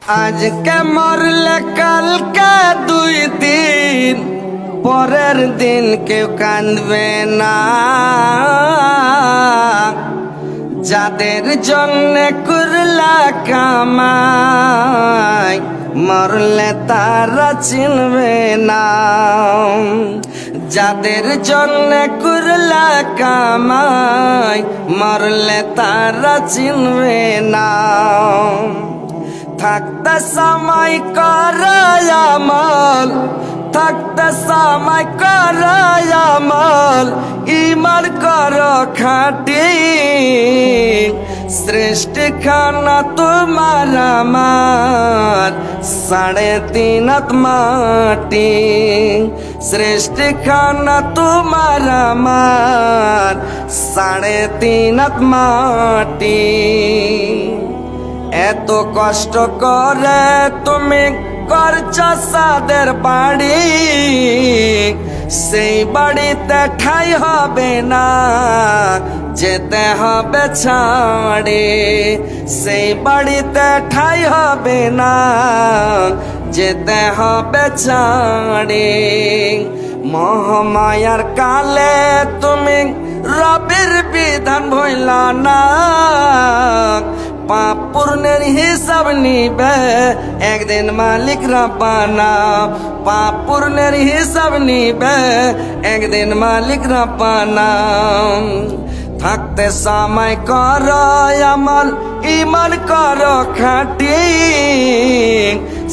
আজকে মরলে কালকে 2 দিন, পরের দিন কেউ কাঁদবে না। যাদের জন্য করলা কামাই, মরলে তারা চিনবে না। যাদের জন্য করলা কামাই, মরলে তারা চিনবে না। থাকতে সময় করাই আমল, থাকতে সময় করাই আমল, ইমান করো খাঁটি। সৃষ্টি খানা তোমার আমার, 3.5 হাত মাটি। সৃষ্টি খানা তোমার আমার, 3.5 হাত মাটি। এত কষ্ট করে তুমি করছো সাদের বাড়ি, সেই বাড়িতে ঠাই হবে না, যেতে হবে ছাড়ে। সেই বাড়িতে ঠাই হবে না, যেতে হবে ছাড়ে। মহামায়ার কালে তুমি রবের বিধান ভইলা না। পাপ পূর্ণের হিসাব নিবে একদিন মালিক রাব্বানা। পাপ পূর্ণের হিসাব নিবে একদিন মালিক রাব্বানা। থাকতে সময় করো আমল, ইমান করো খাঁটি।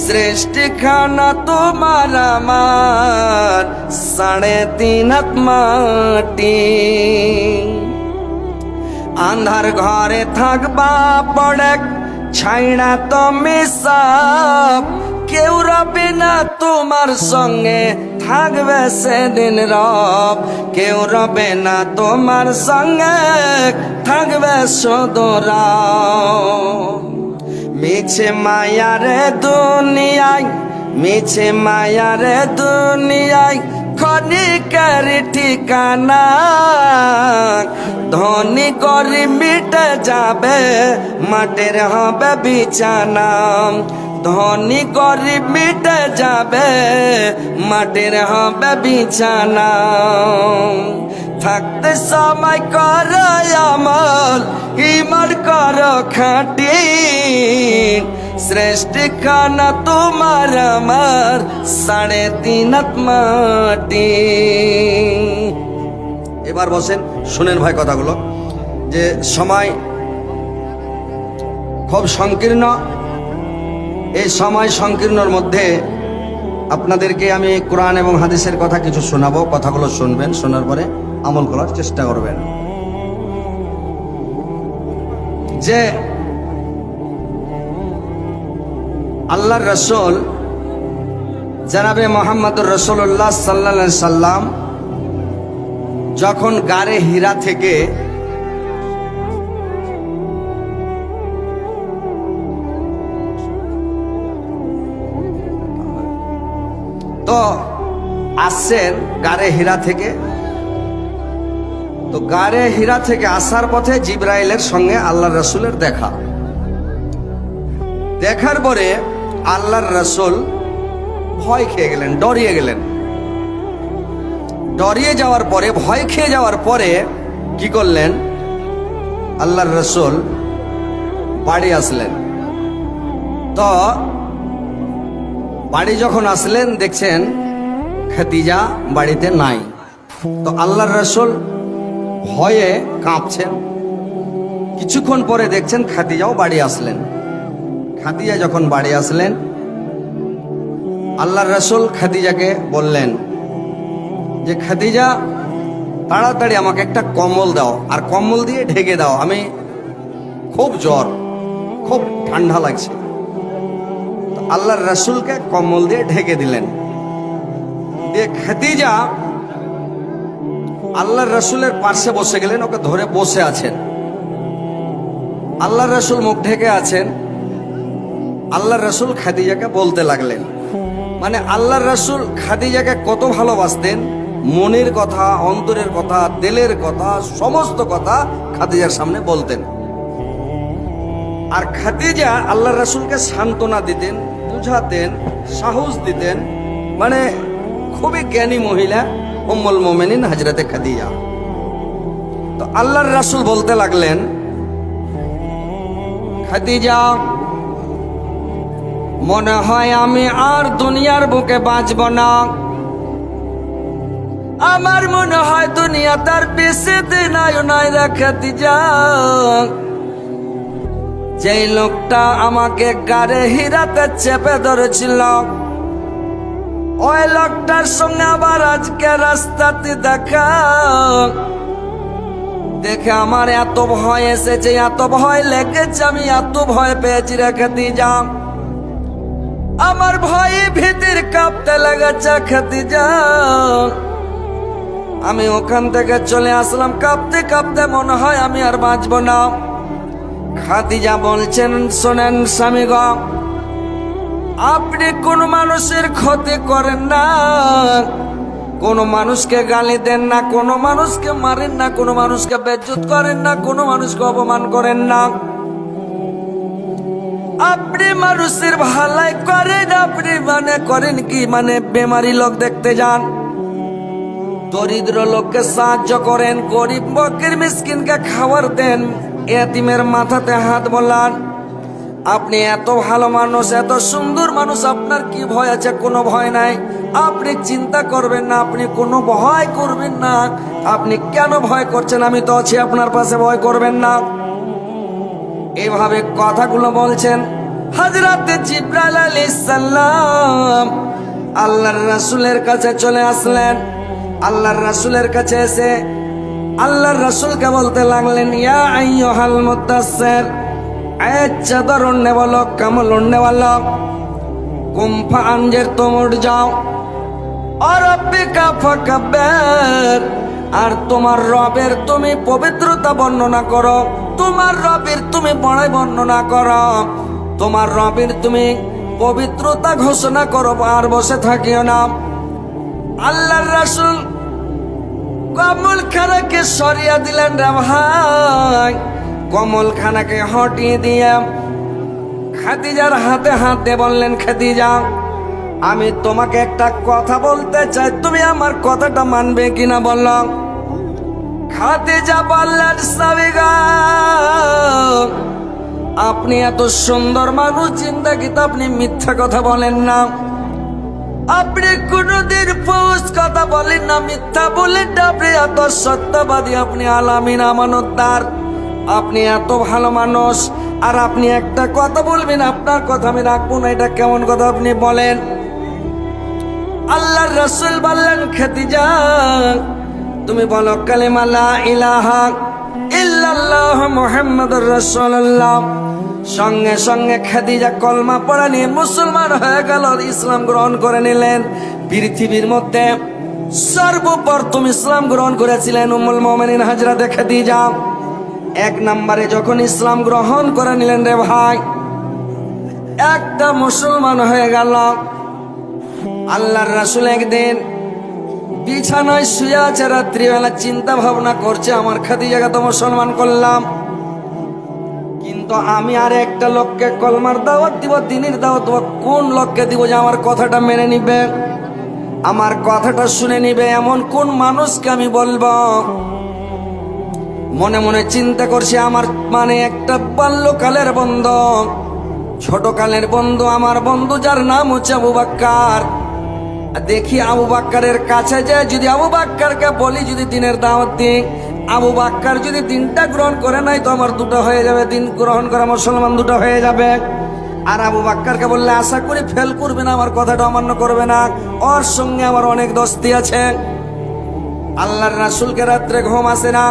সৃষ্টি খানা তোমার আমার, 3.5 হাত মাটি। আন্ধার ঘরে থাকবা পড়ে ছাইনা তুমি সব, কেউ রবে না তোমার সঙ্গে থাকবে সেদিন রব। কেউ রবে না তোমার সঙ্গে থাকবে শুধু রব। মিছে মায়ারে দুনিয়ায়, মিছে মায়ারে দুনিয়ায়, ক্ষণিকের ঠিকানা। ধনী গরিব মিটে যাবে, মাটির হবে বিছানা। ধনী গরিব মিটে যাবে, মাটির হবে বিছানা। থাকতে সময় করো আমল, ইমান করো খাঁটি। সৃষ্টি খানা তোমার আমার, 3.5 হাত মাটি। এবার বসেন, শুনেন ভাই কথাগুলো, যে সময় খুব সংকীর্ণ। এই সময় সংকীর্ণর মধ্যে আপনাদেরকে আমি কোরআন এবং হাদিসের কথা কিছু শোনাবো। কথাগুলো শুনবেন, শোনার পরে আমল করার চেষ্টা করবেন। যে আল্লাহর রসুল জনাবে মোহাম্মদুর রাসূলুল্লাহ সাল্লাল্লাহু আলাইহি সাল্লাম যখন গারে হীরা থেকে তো আসছেন গারে হীরা থেকে, তো গারে হীরা থেকে আসার পথে জিবরাইলের সঙ্গে আল্লাহর রসুলের দেখা। দেখার পরে আল্লাহর রসুল ভয় খেয়ে গেলেন, ডরিয়ে গেলেন। ডরিয়ে যাওয়ার পরে, ভয় খেয়ে যাওয়ার পরে কি করলেন? আল্লাহর রসুল বাড়ি আসলেন। তো বাড়ি যখন আসলেন দেখছেন খাদিজা বাড়িতে নাই। তো আল্লাহর রসুল ভয়ে কাঁপছেন। কিছুক্ষণ পরে দেখছেন খাদিজাও বাড়ি আসলেন। খাদিজা যখন বাড়ি আসলেন, আল্লাহর রসুল খাদিজাকে বললেন যে, খাদিজা তাড়াতাড়ি আমাকে একটা কম্বল দাও, আর কম্বল দিয়ে ঢেকে দাও, আমি খুব জ্বর, খুব ঠান্ডা লাগছে। তো আল্লাহর রসুলকে কম্বল দিয়ে ঢেকে দিলেন। দিয়ে খাদিজা আল্লাহর রসুলের পাশে বসে গেলেন, ওকে ধরে বসে আছেন। আল্লাহর রসুল মুখ ঢেকে আছেন। আল্লাহর রসুল খাদিজাকে বলতে লাগলেন, মানে আল্লাহর রসুল খাদিজাকে কত ভালোবাসতেন, মনের কথা, অন্তরের কথা, দিলের কথা, সমস্ত কথা খাদিজার সামনে বলতেন। আর খাদিজা আল্লাহ রাসূলকে সান্ত্বনা দিতেন, বুঝাতেন, সাহস দিতেন। মানে খুবই জ্ঞানী মহিলা উম্মুল মুমিনিন হযরতে খাদিজা। তো আল্লাহর রাসূল বলতে লাগলেন, খাদিজা, মনে হয় আমি আর দুনিয়ার বুকে বাঁচব না। আমার মনে হয় দুনিয়া তার বেশি দিন আয়ু নাই রে খাদিজা। যেই লোকটা আমাকে গাড়ে হীরাতে চেপে ধরেছিল, ওই লোকটার সঙ্গে আবার আজকে রাস্তাতে দেখা দেখে আমার এত ভয় এসেছে, এত ভয় লেগেছে, আমি এত ভয় পেয়েছি রে খাদিজা। আমার ভয়ে ভীতির কাঁপতে লেগেছে খাদিজা। আমি ওখান থেকে চলে আসলাম কাঁপতে কাঁপতে, মনে হয় আমি আর বাঁচব না। খাদিজা বলছেন, শোনেন স্বামী গো, আপনি কোন মানুষের ক্ষতি করেন না, কোন মানুষকে গালি দেন না, কোন মানুষকে মারেন না, কোন মানুষকে বেজ্জত করেন না, কোন মানুষকে অপমান করেন না। আপনি মানুষের ভালাই করেন। আপনি মানে করেন কি, মানে বেমারি লোক দেখতে যান, দরিদ্র লোককে সাহায্য করেন, গরিব ফকির মিসকিনকে খাবার দেন, এতিমের মাথাতে হাত বোলান। আপনি এত ভালো মানুষ, এত সুন্দর মানুষ, আপনার কি ভয় আছে? কোনো ভয় নাই। আপনি চিন্তা করবেন না, আপনি কোনো ভয় করবেন না। আপনি কেন ভয় করছেন? আমি তো আছি আপনার পাশে, ভয় করবেন না। এইভাবে কথাগুলো বলছেন। হযরতে জিবরাইল আলাইহিস সালাম আল্লাহর রাসূলের কাছে চলে আসলেন। আল্লাহর রাসূলের কাছে এসে আল্লাহর রাসূলকে বলতে লাগলেন, ইয়া আইয়ুহাল মুদাসসির, এ চাদর ওড়নে वालो, कम्बल ओढ़ने वाला, कुम फांजर तुम उठ जाओ और रब्बिका फकब्बिर, আর তোমার রবের তুমি পবিত্রতা বর্ণনা করো, তোমার রবের তুমি বড়াই বর্ণনা করো, তোমার রবের তুমি পবিত্রতা ঘোষণা করো, আর বসে থাকিও না। আল্লাহর রাসূল কমল খানাকে সরিয়ে দিলেন রে ভাই। কমল খানাকে হটিয়ে দিয়ে খাদিজার হাতে হাতে বললেন, খাদিজা, আমি তোমাকে একটা কথা বলতে চাই, তুমি আমার কথাটা মানবে কিনা বলল। খাদিজা বললেন, স্বামী গো, আপনি এত সুন্দর মানুষ, জিন্দেগিতে আপনি মিথ্যা কথা বলেন না, আপনি কোনদিন ফুস কথা বলেন না, মিথ্যা বলেন না, আপনি এত সত্যবাদী, আপনি আলামিন আমানতদার, আপনি এত ভালো মানুষ, আর আপনি একটা কথা বলবেন, আপনার কথা আমি রাখবো না, এটা কেমন কথা আপনি বলেন? আল্লাহর রাসূল বললেন, খাদিজা, তুমি বলো কালেমা লা ইলাহা ইল্লাল্লাহ মুহাম্মাদুর রাসূলুল্লাহ। সঙ্গে সঙ্গে খাদিজা কলমা পড়া নিয়ে মুসলমান হয়ে গেল, ইসলাম গ্রহণ করে নিলেন। পৃথিবীর মধ্যে সর্বপ্রথম ইসলাম গ্রহণ করেছিলেন উম্মুল মুমিনিন হযরতে খাদিজা। এক নম্বরে যখন ইসলাম গ্রহণ করে নিলেন রে ভাই, একটা মুসলমান হয়ে গেল। আল্লাহর রাসূল একদিন বিছানায় শুয়ে আছে, রাত্রিবেলা চিন্তা ভাবনা করছে, আমার খাদিজাকে তো মুসলমান করলাম, কিন্তু আমি আর একটা লোককে কলমার দাওয়াত দিব, দ্বীনের দাওয়াত দিব, কোন লোককে দিব যে আমার কথাটা মেনে নিবে, আমার কথাটা শুনে নিবে, এমন কোন মানুষকে আমি বলবো? মনে মনে চিন্তা করছি, আমার মানে একটা বাল্যকালের বন্ধু, ছোটকালের বন্ধু, আমার বন্ধু যার নাম হচ্ছে আবু বকর। দেখি আবু বকরের কাছে যায়, যদি আবু বকরকে বলি যদি দিনের দাওয়াত দিই, আবু বকর যদি দিনটা গ্রহণ করে নাই তো আমার দুটো হয়ে যাবে, দিন গ্রহণ করা মুসলমান দুটো হয়ে যাবে। আর আবু বকরকে বললে আশা করি ফেল করবে না, আমার কথাটা অমান্য করবে না, ওর সঙ্গে আমার অনেক দোস্তি আছে। আল্লাহর রাসূলকে রাত্রে ঘুম আসে না,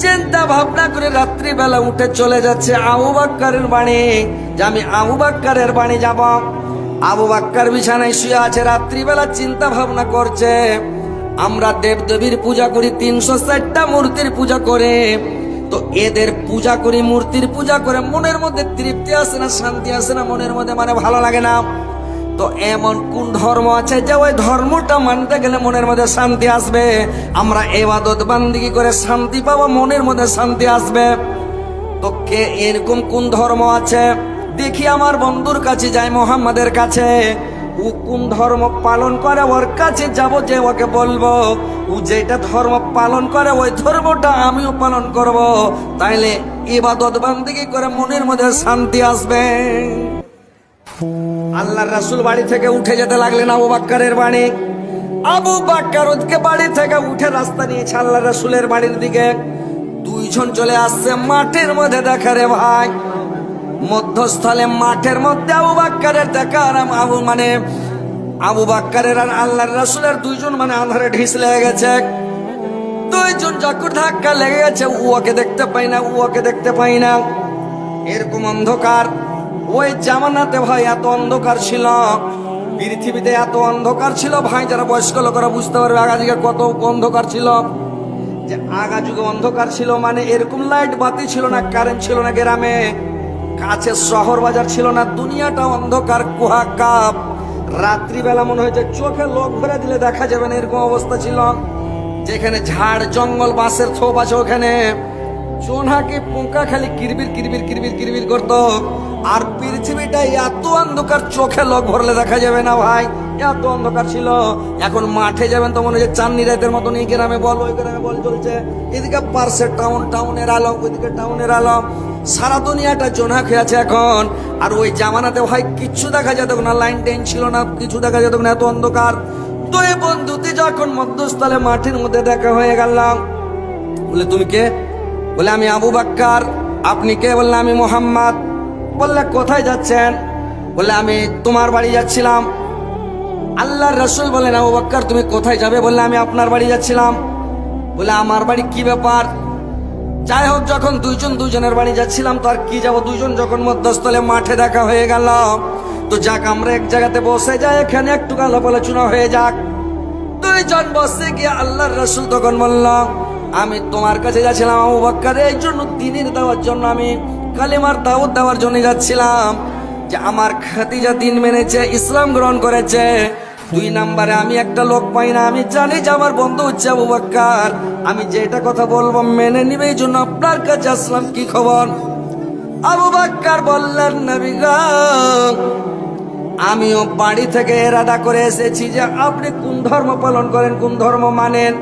চিন্তা ভাবনা করে রাত্রিবেলা উঠে চলে যাচ্ছে আবু বকরের বাড়ি, যে আমি আবু বকরের বাড়ি যাব। আবু বকর বিছানায় শুয়ে আছে, রাত্রিবেলা চিন্তা ভাবনা করছে, আমরা দেবদেবীর পূজা করি, 360টা মূর্তির পূজা করে, তো এদের পূজা করি, মূর্তির পূজা করে মনের মধ্যে তৃপ্তি আসে না, শান্তি আসে না, মনের মধ্যে মানে ভালো লাগে না। তো এমন কোন ধর্ম আছে যে ওই ধর্মটা মানতে গেলে মনের মধ্যে শান্তি আসবে, আমরা ইবাদত বান্দিগি করে শান্তি পাবো, মনের মধ্যে শান্তি আসবে? তো কে এরকম কোন ধর্ম আছে দেখি, আমার বন্ধুর কাছে যাই, মোহাম্মদের কাছে। ও কোন ধর্ম পালন করে ওর কাছে যাব, যে ওকে বলবো ও যেটা ধর্ম পালন করে ওই ধর্মটা আমিও পালন করব, তাইলে ইবাদত বান্দিগি করে মনের মধ্যে শান্তি আসবে। আল্লাহর রাসূল বাড়ি থেকে উঠে যেতে লাগলেন আবু বকরের বাড়ি। আবু বকর ওদিকে বাড়ি থেকে উঠে রাস্তা নিয়েছে আল্লাহর রাসূলের বাড়ির দিকে। দুইজন চলে আসছে মাঠের মধ্যে, দেখা রে ভাই, মধ্যস্থলে মাঠের মধ্যে আবু বকরের দেখা, আর আবু বকরের আর আল্লাহর রাসূলের দুইজন আধারে ঢিস লেগে গেছে। দুইজন যখন ধাক্কা লেগে গেছে, ওকে দেখতে পাই না, ওকে দেখতে পাই না, এরকম অন্ধকার। ওই জামানাতে ভাই এত অন্ধকার ছিল, পৃথিবীতে এত অন্ধকার ছিল ভাই, যারা বয়স্ক লোকেরা বুঝতে পারবে আগা যুগে কত অন্ধকার ছিল। যে আগা যুগে অন্ধকার ছিল এরকম লাইট বাতি ছিল না, কারেন্ট ছিল না, গ্রামে কাছে শহর বাজার ছিল না, দুনিয়াটা অন্ধকার কুয়াকাপ। রাত্রিবেলা মনে হয়েছে চোখে লোক ভরে দিলে দেখা যাবে না, এরকম অবস্থা ছিল। যেখানে ঝাড় জঙ্গল বাঁশের থোপ আছে, ওখানে চোনাকে পোকা খালি কিরবির কিরবির কিরবির কিরবির করতো। আর পৃথিবীটা এত অন্ধকার, চোখে লোক ভরলে দেখা যাবে না ভাই, এত অন্ধকার ছিল। এখন মাঠে যাবেন তো মনে হচ্ছে চাঁদনি রাতের মতন, এই গ্রামে বল ওই গ্রামে বল চলছে, এদিকে পার্শ্বে টাউনের আলো, ওইদিকে টাউনের আলো, সারা দুনিয়াটা জোনা খেয়ে আছে এখন। আর ওই জামানাতে ভাই কিচ্ছু দেখা যেত না, লাইন টাইন ছিল না, কিছু দেখা যেত না, এত অন্ধকার। দুই বন্ধুতে যখন মধ্যস্থলে মাঠের মধ্যে দেখা হয়ে গেলাম, বলে তুমি কে? বলে আমি আবু বকর। আপনি কে? বললে আমি মোহাম্মদ। বললে কোথায় যাচ্ছেন? বলে আমি তোমার বাড়ি যাচ্ছিলাম। আল্লাহর রাসূল বলেন আবু বকর তুমি কোথায় যাবে? বললে আমি আপনার বাড়ি যাচ্ছিলাম। বলে আমার বাড়ি, কি ব্যাপার? যাই হোক, যখন দুইজনের বাড়ি যাচ্ছিলাম তো আর কি যাব, দুইজন যখন মধ্যস্থলে মাঠে দেখা হয়ে গেল, তো যাক আমরা এক জায়গাতে বসে যাই, এখানে একটু আলাপ আলোচনা হয়ে যাক। দুইজন বসে গিয়ে আল্লাহর রাসূল তখন বলল, আমি তোমার কাছে যাচ্ছিলাম আবু বকর, এই জন্য দ্বীনের দেওয়ার জন্য, আমি কালিমার দাওয়াত দেওয়ার জন্য যাচ্ছিলাম। যে আমার খাদিজা দিন মেনেছে, ইসলাম গ্রহণ করেছে। দুই নম্বরে আমি একটা লোক পাই না, আমি জানি যে আমার বন্ধু হচ্ছে আবু বকর, আমি যেটা কথা বলবো মেনে নিবে, এই জন্য আপনার কাছে আসলাম, কি খবর? আবু বকর বললেন, নবী গো, আমিও বাড়ি থেকে এরাদা করে এসেছি যে আপনি কোন ধর্ম পালন করেন, কোন ধর্ম মানেন,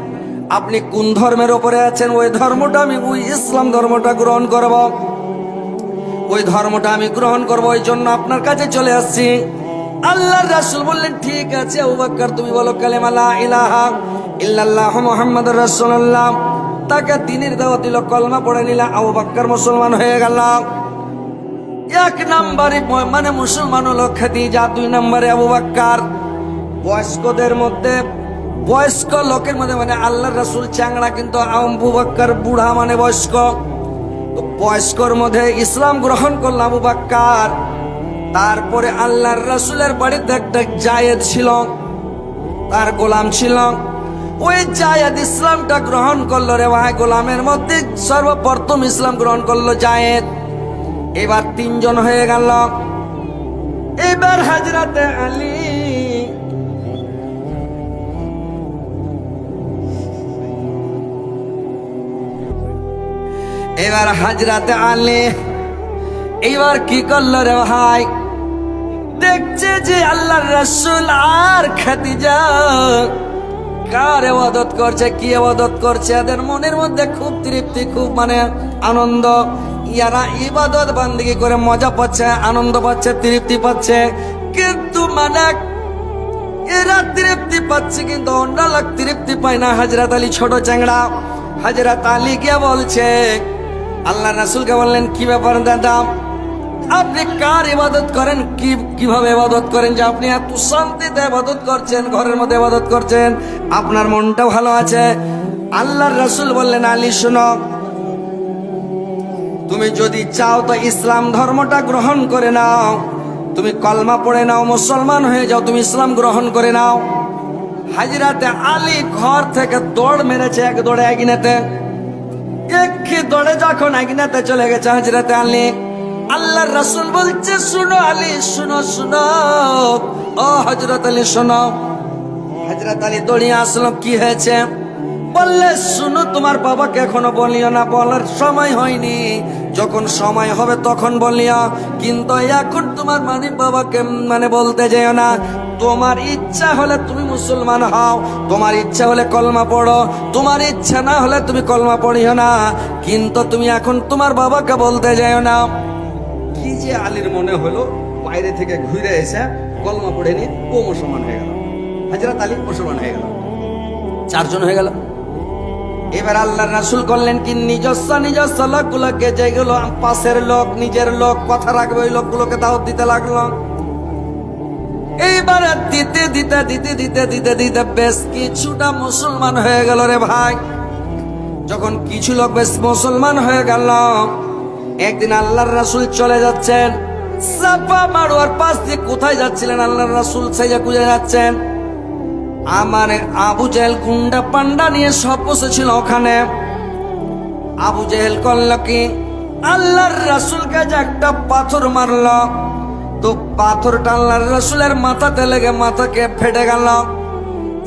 আপনি কোন ধর্মের ওপরে আছেন, ওই ধর্মটা আমি, ওই ইসলাম ধর্মটা গ্রহণ করব, ওই ধর্মটা আমি গ্রহণ করব, ওই জন্য আপনার কাছে চলে আসছি। আল্লাহর রাসূল বললেন, ঠিক আছে আবু বকর, তুমি বলো কালেমা লা ইলাহা ইল্লাল্লাহ মুহাম্মাদুর রাসূলুল্লাহ। তাকে দ্বীনের দাওয়াত দিল, কলমা পড়ে নিল, আবু বকর মুসলমান হয়ে গেল। এক নম্বরে মুসলমান হলো খাদিজা, দুই নম্বরে আবু বকর। বয়স্কদের মধ্যে, বয়স্ক লোকের মধ্যে আল্লাহর রাসূল চ্যাংড়া, কিন্তু আবু বকর বুড়া, বয়স্ক। বয়স্কর মধ্যে ইসলাম গ্রহণ করল আবু বকর। তারপরে আল্লাহর রাসূলের বাড়িতে একটা জায়েদ ছিল, তার গোলাম ছিল। ওই জায়েদ ইসলামটা গ্রহণ করলো রে ভাই, গোলামের মধ্যে সর্বপ্রথম ইসলাম গ্রহণ করলো জায়েদ। এবার তিনজন হয়ে গেল। এবার হযরতে আলী, এবার হযরতে আলী এবার কি করলো রে ভাই, দেখছে যে আল্লাহর রাসূল আর খাদিজা কার ইবাদত করছে, কি ইবাদত করছে, এদের মনের মধ্যে খুব তৃপ্তি, খুব আনন্দ। ইয়ারা ইবাদত বান্দিগি করে মজা পাচ্ছে, আনন্দ পাচ্ছে, তৃপ্তি পাচ্ছে। কিন্তু এরা তৃপ্তি পাচ্ছে, কিন্তু অন্য লোক তৃপ্তি পায় না। হযরত আলী ছোট চ্যাংড়া, হযরত আলী কে বলছে, আল্লাহ রাসূলকে বললেন, কি ব্যাপার দাদা, আপনি কার ইবাদত করেন, কিভাবে ইবাদত করেন যে আপনি এত শান্তিতে ইবাদত করছেন, ঘরের মধ্যে ইবাদত করছেন, আপনার মনটা ভালো আছে? আল্লাহর রাসূল বললেন, আলী শোনো, তুমি যদি চাও তো ইসলাম ধর্মটা গ্রহণ করে নাও, তুমি কলমা পড়ে নাও, মুসলমান হয়ে যাও, তুমি ইসলাম গ্রহণ করে নাও। হযরতে আলী ঘর থেকে দৌড় মেরেছে, এক দৌড়ে আগুনেতে, এক দৌড়ে যখন আগুনেতে চলে গেছে হযরতে আলী, আল্লাহর রাসূল বলছে, শুনো আলী, শুনো শুনো, ও হযরত আলী শোনো। হযরত আলী দৌড়িয়ে আসলো, কি হয়েছে? বললে শুনো, তোমার বাবাকে এখনো বলিও না, বলার সময় হয়নি, যখন সময় হবে তখন বলিও, কিন্তু এখন তোমার বাবাকে বলতে যেও না। তোমার ইচ্ছা হলে তুমি মুসলমান হও, তোমার ইচ্ছা হলে কলমা পড়ো, তোমার ইচ্ছা না হলে তুমি কলমা পড়িও না, কিন্তু তুমি এখন তোমার বাবাকে বলতে যেও না। কি যে আলীর মনে হলো, বাইরে থেকে ঘুরে এসে কলমা পড়ে নিয়ে ও মুসলমান হয়ে গেল, হযরত আলী মুসলমান হয়ে গেল, 4 জন হয়ে গেল। এবার আল্লাহর রাসূল করলেন কি, নিজস্ব লোকগুলোকে, যেগুলো পাশের লোক, নিজের লোক, কথা রাখবে ওই লোকগুলোকে দাওয়াত দিতে লাগলো। এইবার দিতে দিতে দিতে দিতে দিতে দিতে বেশ কিছুটা মুসলমান হয়ে গেল রে ভাই। যখন কিছু লোক বেশ মুসলমান হয়ে গেল, একদিন আল্লাহর রাসূল চলে যাচ্ছেন সাফা মারওয়ার পাশ দিয়ে। কোথায় যাচ্ছিলেন আল্লাহর রাসূল? সেজে খুঁজে যাচ্ছেন। আমার আবু জেহেল গুন্ডা পান্ডা নিয়ে সব বসেছিল ওখানে। আবু জেহেল করল কি, আল্লাহর রাসূলকে যে একটা পাথর মারল, তো পাথরটা আল্লাহর রাসূলের মাথাতে লেগে মাথাকে ফেটে গেল,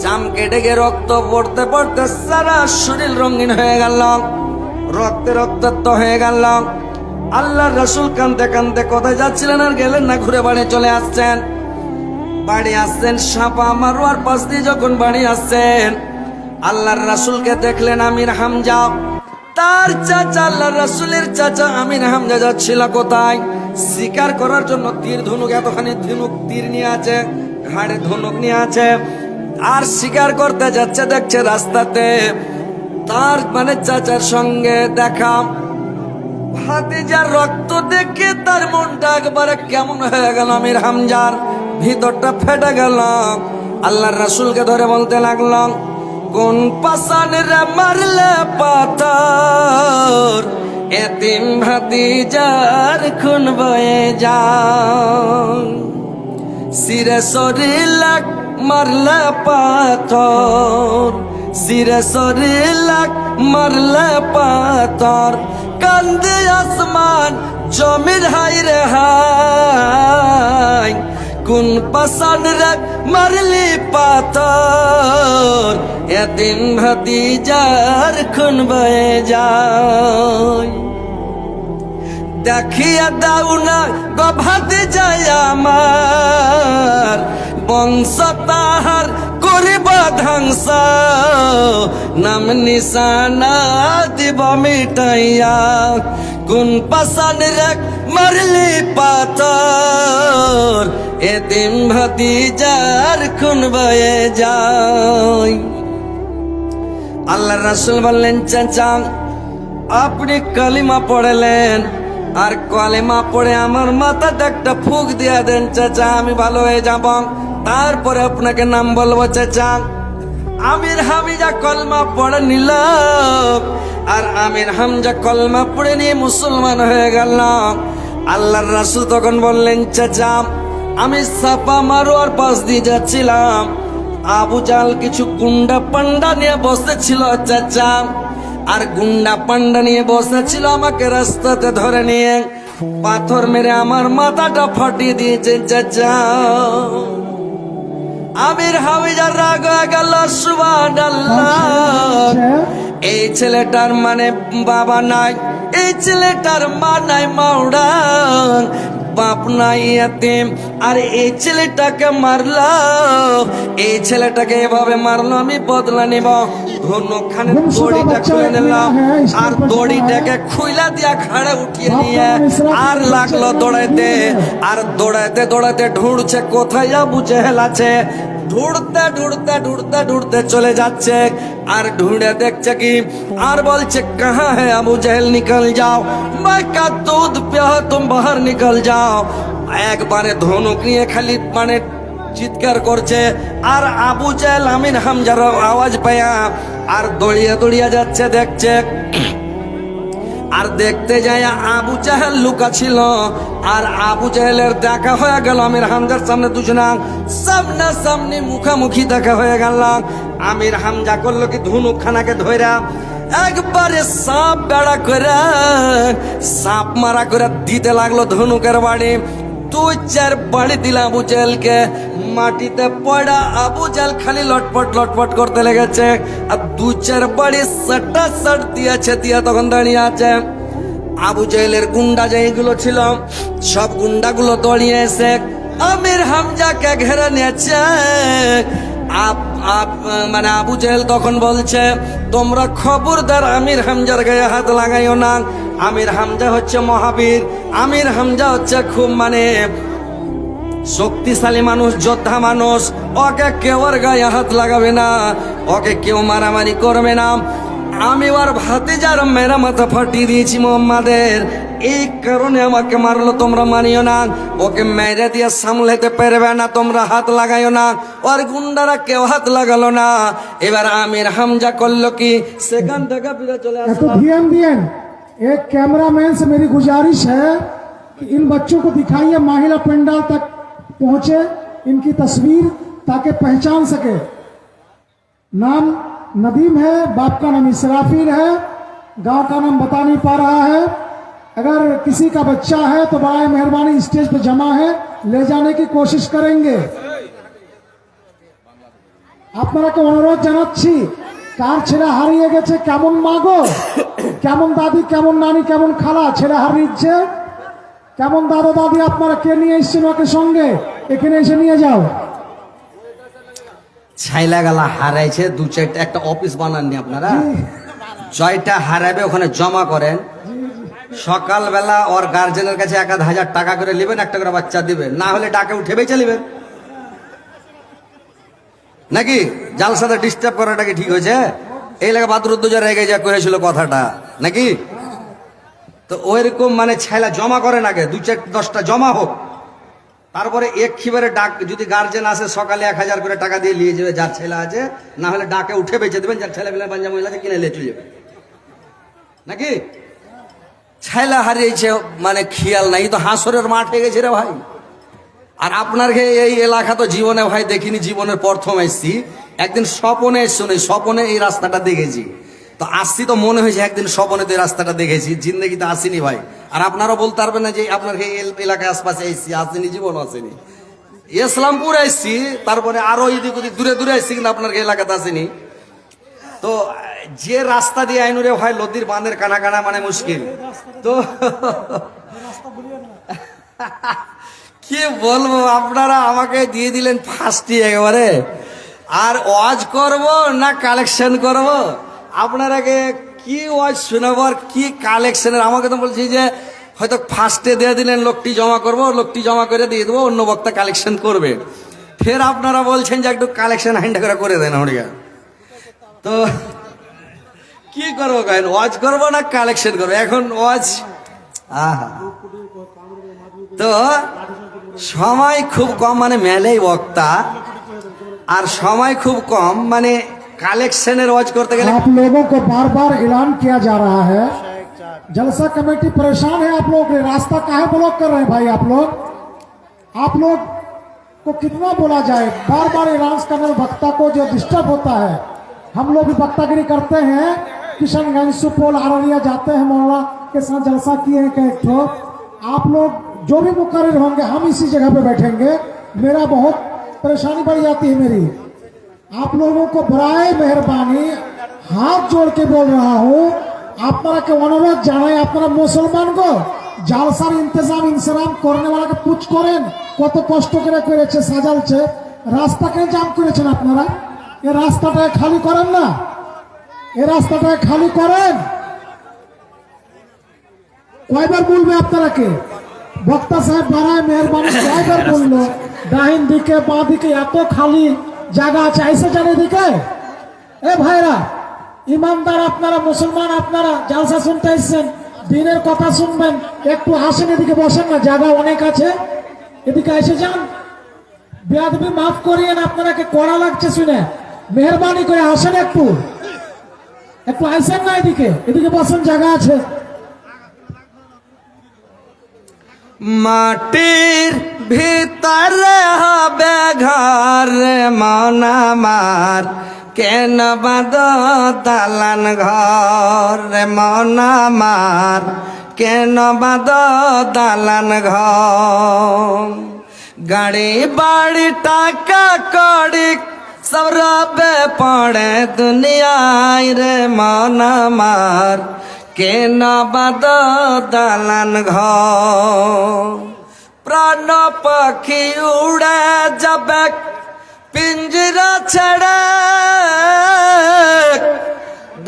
চাম কেটে গিয়ে রক্ত পড়তে পড়তে সারা শরীর রঙিন হয়ে গেল, রক্তে রক্তাক্ত হয়ে গেল। আল্লাহর রাসূল কাঁদতে কাঁদতে কোথায় যাচ্ছিলেন আর গেলেন না, ঘুরে বাড়ি চলে আসছেন। বাড়ি আসছেন সাফা মারওয়ার পাশ দিয়ে, যখন বাড়ি আসছেন আল্লাহর রাসূলকে দেখলেন আমির হামজা, তার চাচা, আল্লাহর রাসূলের চাচা আমির হামজা যাচ্ছিল কোথায়? শিকার করার জন্য। তীর ধনুক, এতখানি ধনুক তীর নিয়ে আছে, ঘাড়ে ধনুক নিয়ে আছে, আর শিকার করতে যাচ্ছে। দেখছে রাস্তাতে তার চাচার সঙ্গে দেখা। ভাতিজার রক্ত দেখে তার মনটা একবারে কেমন হয়ে গেল, আমির হামজার ভিতরটা ফেটে গেল। আল্লাহর রাসূলকে ধরে বলতে লাগলাম, কোন পাষাণের মারলে পাথর, এতিম ভাতিজার খুন বয়ে যায়, সিরে শরীর মারলে পাথর, সিরে শরীর মারলে পাথর, কান্দে আসমান জমির হাই রে হাই, কোন পাষাণ রে মারলি পাথর, এতিম ভাতিজার খুন বয়ে যায়। দেখিয়া দাও না গো ভাতিজাই আমার, বংশ তাহার করিব ধ্বংস, নাম নিশানা দিব মিটাইয়া, কোন পাষাণ রে মারলি পাথর, এতিম ভাতিজার খুন বয়ে যায়। আল্লাহর রাসূল বললেন, চাচা আপনি কালিমা পড়লেন, আর কালিমা পড়ে আমার মাথাতে একটা ফুঁক দিয়া দেন চাচা, আমি ভালো হয়ে যাব, তারপরে আপনাকে নাম বলবো চাচা। আমির হামজা কলমা পড়ে নিল, আর আমির হামজা কলমা পড়ে নিয়ে মুসলমান হয়ে গেল। আল্লাহর রাসূল তখন বললেন, চাচা আমি সাফা মারওয়ার পাশ দিয়ে যাচ্ছিলাম, আবু জাল কিছু গুন্ডা পান্ডা নিয়ে বসেছিল চাচা, আর গুন্ডা পান্ডা নিয়ে বসেছিল, আমাকে রাস্তাতে ধরে নিয়ে পাথর মেরে আমার মাথাটা ফাটিয়ে দিয়েছে চাচা। আমির হামজার রাগ হয়ে গেল, সুবহানাল্লাহ, এই ছেলেটার বাবা নাই, এই ছেলেটার মা নাই, মাওড়া বাপ নাই, এতিম, আর এই ছেলেটাকে মারলো, এই ছেলেটাকে এভাবে মারলো, আমি বদলা নিব। ধনুখানে দড়িটা খুলে নিলাম, আর দড়িটাকে খুইলা দিয়া ঘাড়ে উঠিয়ে নিয়ে আর লাগলো দৌড়াইতে, আর দৌড়াইতে দৌড়াইতে ঢুঁড়ছে কোথায় আবু জেহেল আছে। ঢুঁড়তে ঢুঁড়তে ঢুঁড়তে ঢুঁড়তে চলে যাচ্ছে, আর ঢুঁড়ে দেখছে কি, আর বলছে কাহা है আবু জেহেল, নিকল যাও, मैं का दूध पिया तुम बाहर निकल जाओ। একবারে ধনুক নিয়ে খালি চিৎকার করছে, আর আবু জেহেল আমির হামজার আওয়াজ পায়া আর দৌড়িয়ে দৌড়িয়ে যাচ্ছে। দেখছে, আর দেখতে যায় আবু জেহেল লুকা ছিল, আর আবু জেহেলের দেখা হয়ে গেল আমির হামজার সামনে, দুজনা সামনা সামনি মুখামুখি দেখা হয়ে গেল। আমির হামজা করলো কি, ধনুক খানাকে ধইরা একবারে সাপ বেড়া করে, সাপ মারা করে দিতে লাগলো ধনুকের বাড়ি। দুই চার বাড়ি দিলাম আবু জেলকে। মাটিতে পড়া আবু জেল খালি লটপট লটপট করতে লেগেছে, আর দুই চার বাড়ি সাটা সাট দিয়েছে, দিয়া তখন দাঁড়িয়ে আছে। আবু জেলের গুন্ডা যেগুলো ছিল সব গুন্ডাগুলো দৌড়িয়ে এসে আমির হামজাকে ঘেরে নিয়েছে। মানে আবু জেহেল তখন বলছে, তোমরা খবরদার আমির হামজার গায়ে হাত লাগাইও না। আমির হামজা হচ্ছে মহাবীর, আমির হামজা হচ্ছে খুব মানে শক্তিশালী মানুষ, যোদ্ধা মানুষ। ওকে কেউ আর গায়ে হাত লাগাবে না, ওকে কেউ মারামারি করবে না। আমি ওর ভাতিজার মেরা মাথা ফাটিয়ে দিয়েছি মোহাম্মদের, এই কারণে আমাকে মারলো। তোমরা মানিও না, ওকে মেরে দিয়ে সামলাতে পারবে না, তোমরা হাত লাগাইও না। ওর গুন্ডারা কেউ হাত লাগালো না। এবার আমির হামজা করলো কি, সেখান থেকে ফিরে চলে আসলো। एक कैमरामैन से मेरी गुजारिश है कि इन बच्चों को दिखाइए माहिला पंडाल तक पहुंचे, इनकी तस्वीर, ताकि पहचान सके। नाम नदीम है, बाप का नाम इसराफिल है, गांव का नाम बता नहीं पा रहा है। अगर किसी का बच्चा है तो बड़ा मेहरबानी स्टेज पे जमा है, ले जाने की कोशिश करेंगे। আপনাকে অনুরোধ জানাচ্ছি, কার ছেলে হারিয়ে গেছে, কেমন মাগো, কেমন দাদি, কেমন নানি, কেমন খালা ছেলে হারিয়েছে, কেমন দাদা দাদি, আপনারা কে নিয়ে এসেছেন ওকে সঙ্গে, এখানে এসে নিয়ে যাও। ছাইলা গালা হারাইছে, দু চারটা, একটা অফিস বানাননি আপনারা, জয়টা হারাবে ওখানে জমা করেন। সকালবেলা ওর গার্জেনের কাছে 1,000 টাকা করে নেবেন, একটা করে বাচ্চা দিবেন, না হলে ডাকে উঠে বেঁচে নেবেন নাকি। জালসাতে ডিস্টার্ব করাটা কি ঠিক হয়েছে? এই লাগে বাদরুদ্দোজা রেগে যা করেছিল কথাটা নাকি। তো ওইরকম মানে ছেলা জমা করেন আগে, 2-4-10টা জমা হোক, তারপরে এক খিবারে ডাক, যদি গার্জেন আসে সকালে 1,000 করে টাকা দিয়ে নিয়ে যাবে যার ছেলে আছে, না হলে ডাকে উঠে বেঁচে দেবেন, যার ছেলে পেলে পাঞ্জাব মহিলা আছে কিনে নিয়ে চলে যাবে নাকি। ছেলা হারিয়েছে মানে খেয়াল নাই, তো হাসরের মাঠ হয়ে গেছে রে ভাই। আর আপনার এই এলাকা তো জীবনে ভাই দেখিনি, জীবনের প্রথম এসছি। একদিন স্বপনে শুনে, স্বপনে এই রাস্তাটা দেখেছি, তো আসছি তো মনে হয়েছে একদিন স্বপনে তো এই রাস্তাটা দেখেছি, জিন্দগিতে আসিনি ভাই। আর আপনারাও বলতে পারবেন না যে আপনার এই এলাকায় আশপাশে এসছি, আসেনি, জীবন আসেনি। ইসলামপুর এসছি, তারপরে আরো এদিক ওদিক দূরে দূরে এসছি, কিন্তু আপনার এলাকাতে আসেনি। তো যে রাস্তা দিয়ে আইনুরে ভাই লদির বাঁধের কানা কানা মানে মুশকিল। তো কি বলবো, আপনারা আমাকে দিয়ে দিলেন ফার্স্টই একেবারে। আর ওয়াজ করব না কালেকশন করব, আপনারাকে কি ওয়াজ শোনাবো আর কি কালেকশনের। আমাকে তো বলছি যে হয়তো ফার্স্টে দিয়ে দিলেন, লোকটি জমা করব, লোকটি জমা করে দিয়ে দেবো, অন্য বক্তা কালেকশন করবে। ফের আপনারা বলছেন যে একটু কালেকশন হাইন্ডা করে দেন হরিয়া। তো কি করবো কেন, ওয়াজ করবো না কালেকশন করবো? এখন ওয়াজ আহা, তো সময় খুব কম, মানে মেলেই বক্তা, আর সময় খুব কম, মানে কালেকশনের ওয়াজ করতে গেলে। आप लोगों को बार बार ऐलान किया जा रहा है, जलसा कमेटी परेशान है आप लोग, रास्ता काहे ब्लॉक कर रहे हैं भाई आप लोग को कितना बोला जाए, बार बार ऐलान करने वक्ता को जो डिस्टर्ब होता है। हम लोग भी वक्तागिरी करते हैं, किशनगंज, सुपौल, अररिया जाते हैं, मौलाना के साथ जलसा किए हैं कई ठो। आप लोग जो भी मुकर्रर होंगे, हम इसी जगह पे बैठेंगे। मेरा बहुत परेशानी बढ़ जाती है मेरी। आप लोगों को बराए मेहरबानी हाथ जोड़ के बोल रहा हूँ, আপনারা কে অনুরোধ জানাই, আপনারা মুসলমান গো, জালসার ইন্তজাম ইনসারাম করনে वाला কে পুছ করেন, কত কষ্ট করে করেছে, সাজালছে, রাস্তাকে জাম করেছেন আপনারা। এই রাস্তাটা খালি করেন না, এই রাস্তাটা খালি করেন। কয়বার বলবে আপনারাকে, বক্তা সাহেব বাড়ায় মেহরবানি কয়বার বললো, ডাহিন দিকে বাঁ দিকে এত খালি জায়গা আছে, আইসে জানে দিকে। এ ভাইরা ইমানদার আপনারা, মুসলমান আপনারা, জালসা শুনতে এসছেন, দিনের কথা শুনবেন, একটু আসেন, এদিকে বসেন না, জায়গা অনেক আছে, এদিকে এসে যান। বেয়াদবি মাফ করিয়েন, আপনারাকে কড়া লাগছে শুনে, মেহরবানি করে আসেন, একটু একটু আইসেন না, এদিকে এদিকে বসেন, জায়গা আছে। মাটির ভিতরে হবে ঘর মন আমার, কেন বাঁধ দালান ঘর মন আমার, কেন বাদ দালান ঘর গাড়ি বাড়ি টাকা কড়ি সব রবে পড়ে দুনিয়ায় রে মন আমার কেন বাদ দালান ঘর প্রাণ পাখি উড়ে যাবে পিঞ্জরা ছেড়ে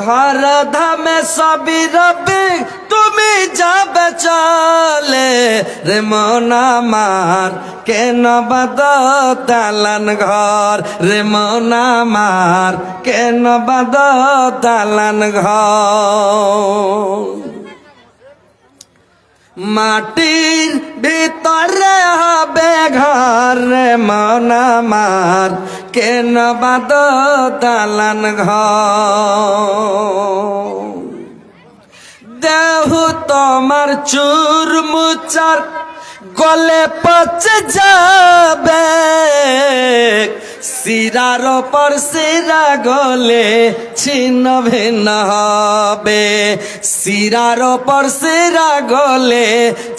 ধর ধামে সবই রবি তুমি যাবে চলে রে মন আমার কেন বাদ দালান ঘর রে মন আমার কেন বাদ দালান ঘর মাটির ভিতরে হবে ঘর রে মন আমার কেন বাদ দালান ঘর দেহ তোমার চুর মুচার গলে পচে যাবে শিরার পর শিরা গলে ছিন্ন ভিন্ন হবে শিরার পর শিরা গলে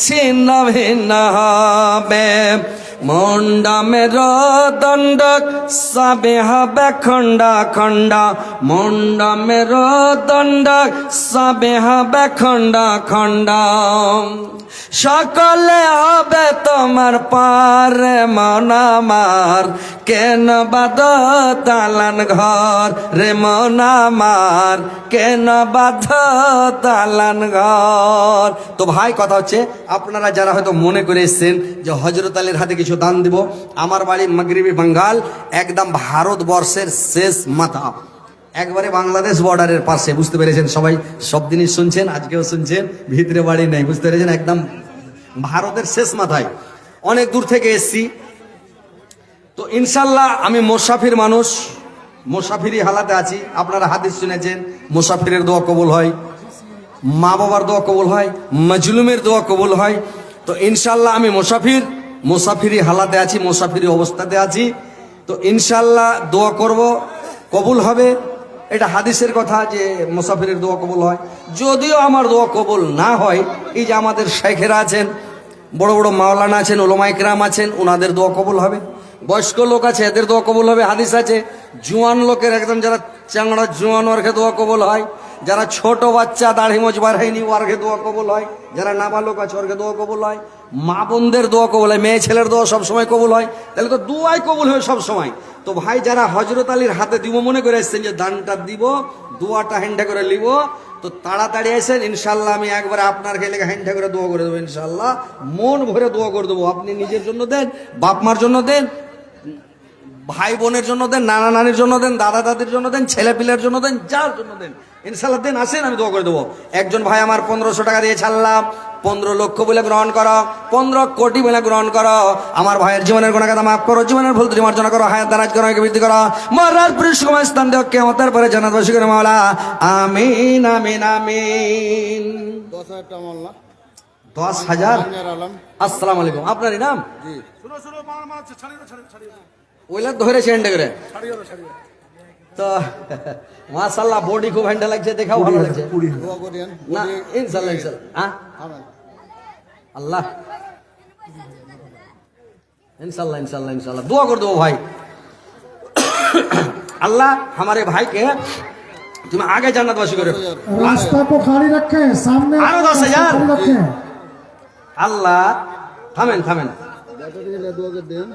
ছিন্ন ভিন্ন হবে মন্ডমের দণ্ড সবে হবে খণ্ড খণ্ড মন্ডমের দণ্ড সবে হবে খণ্ড খণ্ড সকলে হবে তোমার পার মন আমার কেন বাদ দালান ঘর রে মন আমার কেন বাদ দালান ঘর। তো ভাই কথা হচ্ছে আপনারা যারা হয়তো মনে করে এসছেন যে হযরত আলীর হাতে কিছু দান দিব, আমার বাড়ি মাগরিবি বাঙ্গাল, একদম ভারতবর্ষের শেষ মাথা, একবারে বাংলাদেশ বর্ডারের পাশে, বুঝতে পেরেছেন সবাই, সব দিনই শুনছেন, আজকেও শুনছেন, ভিতরে বাড়ি নেই, বুঝতে পেরেছেন, একদম ভারতের শেষ মাথায়, অনেক দূর থেকে এসছি। তো ইনশাল্লাহ আমি মুসাফির মানুষ, মুসাফিরি হালাতে আছি। আপনারা হাদিস শুনেছেন মুসাফিরের দোয়া কবুল হয়, মা বাবার দোয়া কবুল হয়, মজলুমের দোয়া কবুল হয়। তো ইনশাল্লাহ আমি মুসাফিরি হালাতে আছি, মুসাফিরি অবস্থাতে আছি। তো ইনশাল্লাহ দোয়া করব, কবুল হবে। এটা হাদিসের কথা যে মুসাফিরের দোয়া কবুল হয়। যদিও আমার দোয়া কবুল না হয়, এই যে আমাদের শেখেরা আছেন, বড় বড় মাওলানা আছেন, ওলামায়ে কেরাম আছেন, ওনাদের দোয়া কবুল হবে। বয়স্ক লোক আছে, এদের দোয়া কবুল হবে, হাদিস আছে। জুয়ান লোকের একদম যারা চাংড়া জুয়ান ওরকে দোয়া কবুল হয়। যারা ছোট বাচ্চা দাড়ি মোজবার হয়নি ওরকে দোয়া কবুল হয়। যারা নাবালক আছে ওরকে দোয়া কবুল হয়। মা বোনদের দোয়া কবুল হয়, মেয়ে ছেলের দোয়া সবসময় কবুল হয়। তাহলে তো দোয়াই কবুল হয় সব সময়। তো ভাই যারা হযরত আলীর হাতে দিব মনে করে এসছেন যে দানটা দিব, দোয়াটা হ্যান্ডা করে নিব, তো তাড়াতাড়ি আসেন। ইনশাল্লাহ আমি একবারে আপনার খেলে হ্যান্ডা করে দোয়া করে দেবো। ইনশাল্লাহ মন ভরে দোয়া করে দেবো। আপনি নিজের জন্য দেন, বাপ মার জন্য দেন, ভাই বোনের জন্য দেন, নানা নানির জন্য দেন, দাদা দাদির জন্য দেন, ছেলে পিলের জন্য দেন, যার জন্য দেন, ইনশাল্লাহ দেন, আসেন, আমি দোয়া করে দেবো। একজন ভাই আমার 1500 টাকা দিয়ে ছাড়লাম, 15 লক্ষ বলে গ্রহণ করো, 15 কোটি বলে গ্রহণ করো। আমার ভাইয়ের জীবনের গুনাহ কথা মাফ করো, জীবনের ভুল ত্রুটি মার্জনা করো, হায়াত দারাজ করো, বৃদ্ধি করো, মরার পরে সময় স্থান দেও, কিয়ামতের পরে জান্নাতবাসী করে মাওলা, আমিন আমিন আমিন। 10,000 টাকা মামলা 10,000। মান্নার আলম। আসসালামু আলাইকুম, আপনারই নাম? জি। ওইলা ধরেছে হ্যান্ডে করে। তো মাশাআল্লাহ বডি খুব হ্যান্ডে লাগছে, দেখাও ভালো লাগছে। দোয়া করেন। না ইনশাআল্লাহ ইনশাআল্লাহ, হ্যাঁ আমেন। আল্লাহ ইনশাআল্লাহ ইনশাআল্লাহ ইনশাআল্লাহ दुआ कर दो भाई। अल्लाह हमारे भाई के तुम आगे जन्नतवासी करो। रास्ता को खाली रखें, सामने आरो 10,000। खाली रखें। আল্লাহ থামেন থামেন, ব্যাটারি গেলে দোয়া করে দেন।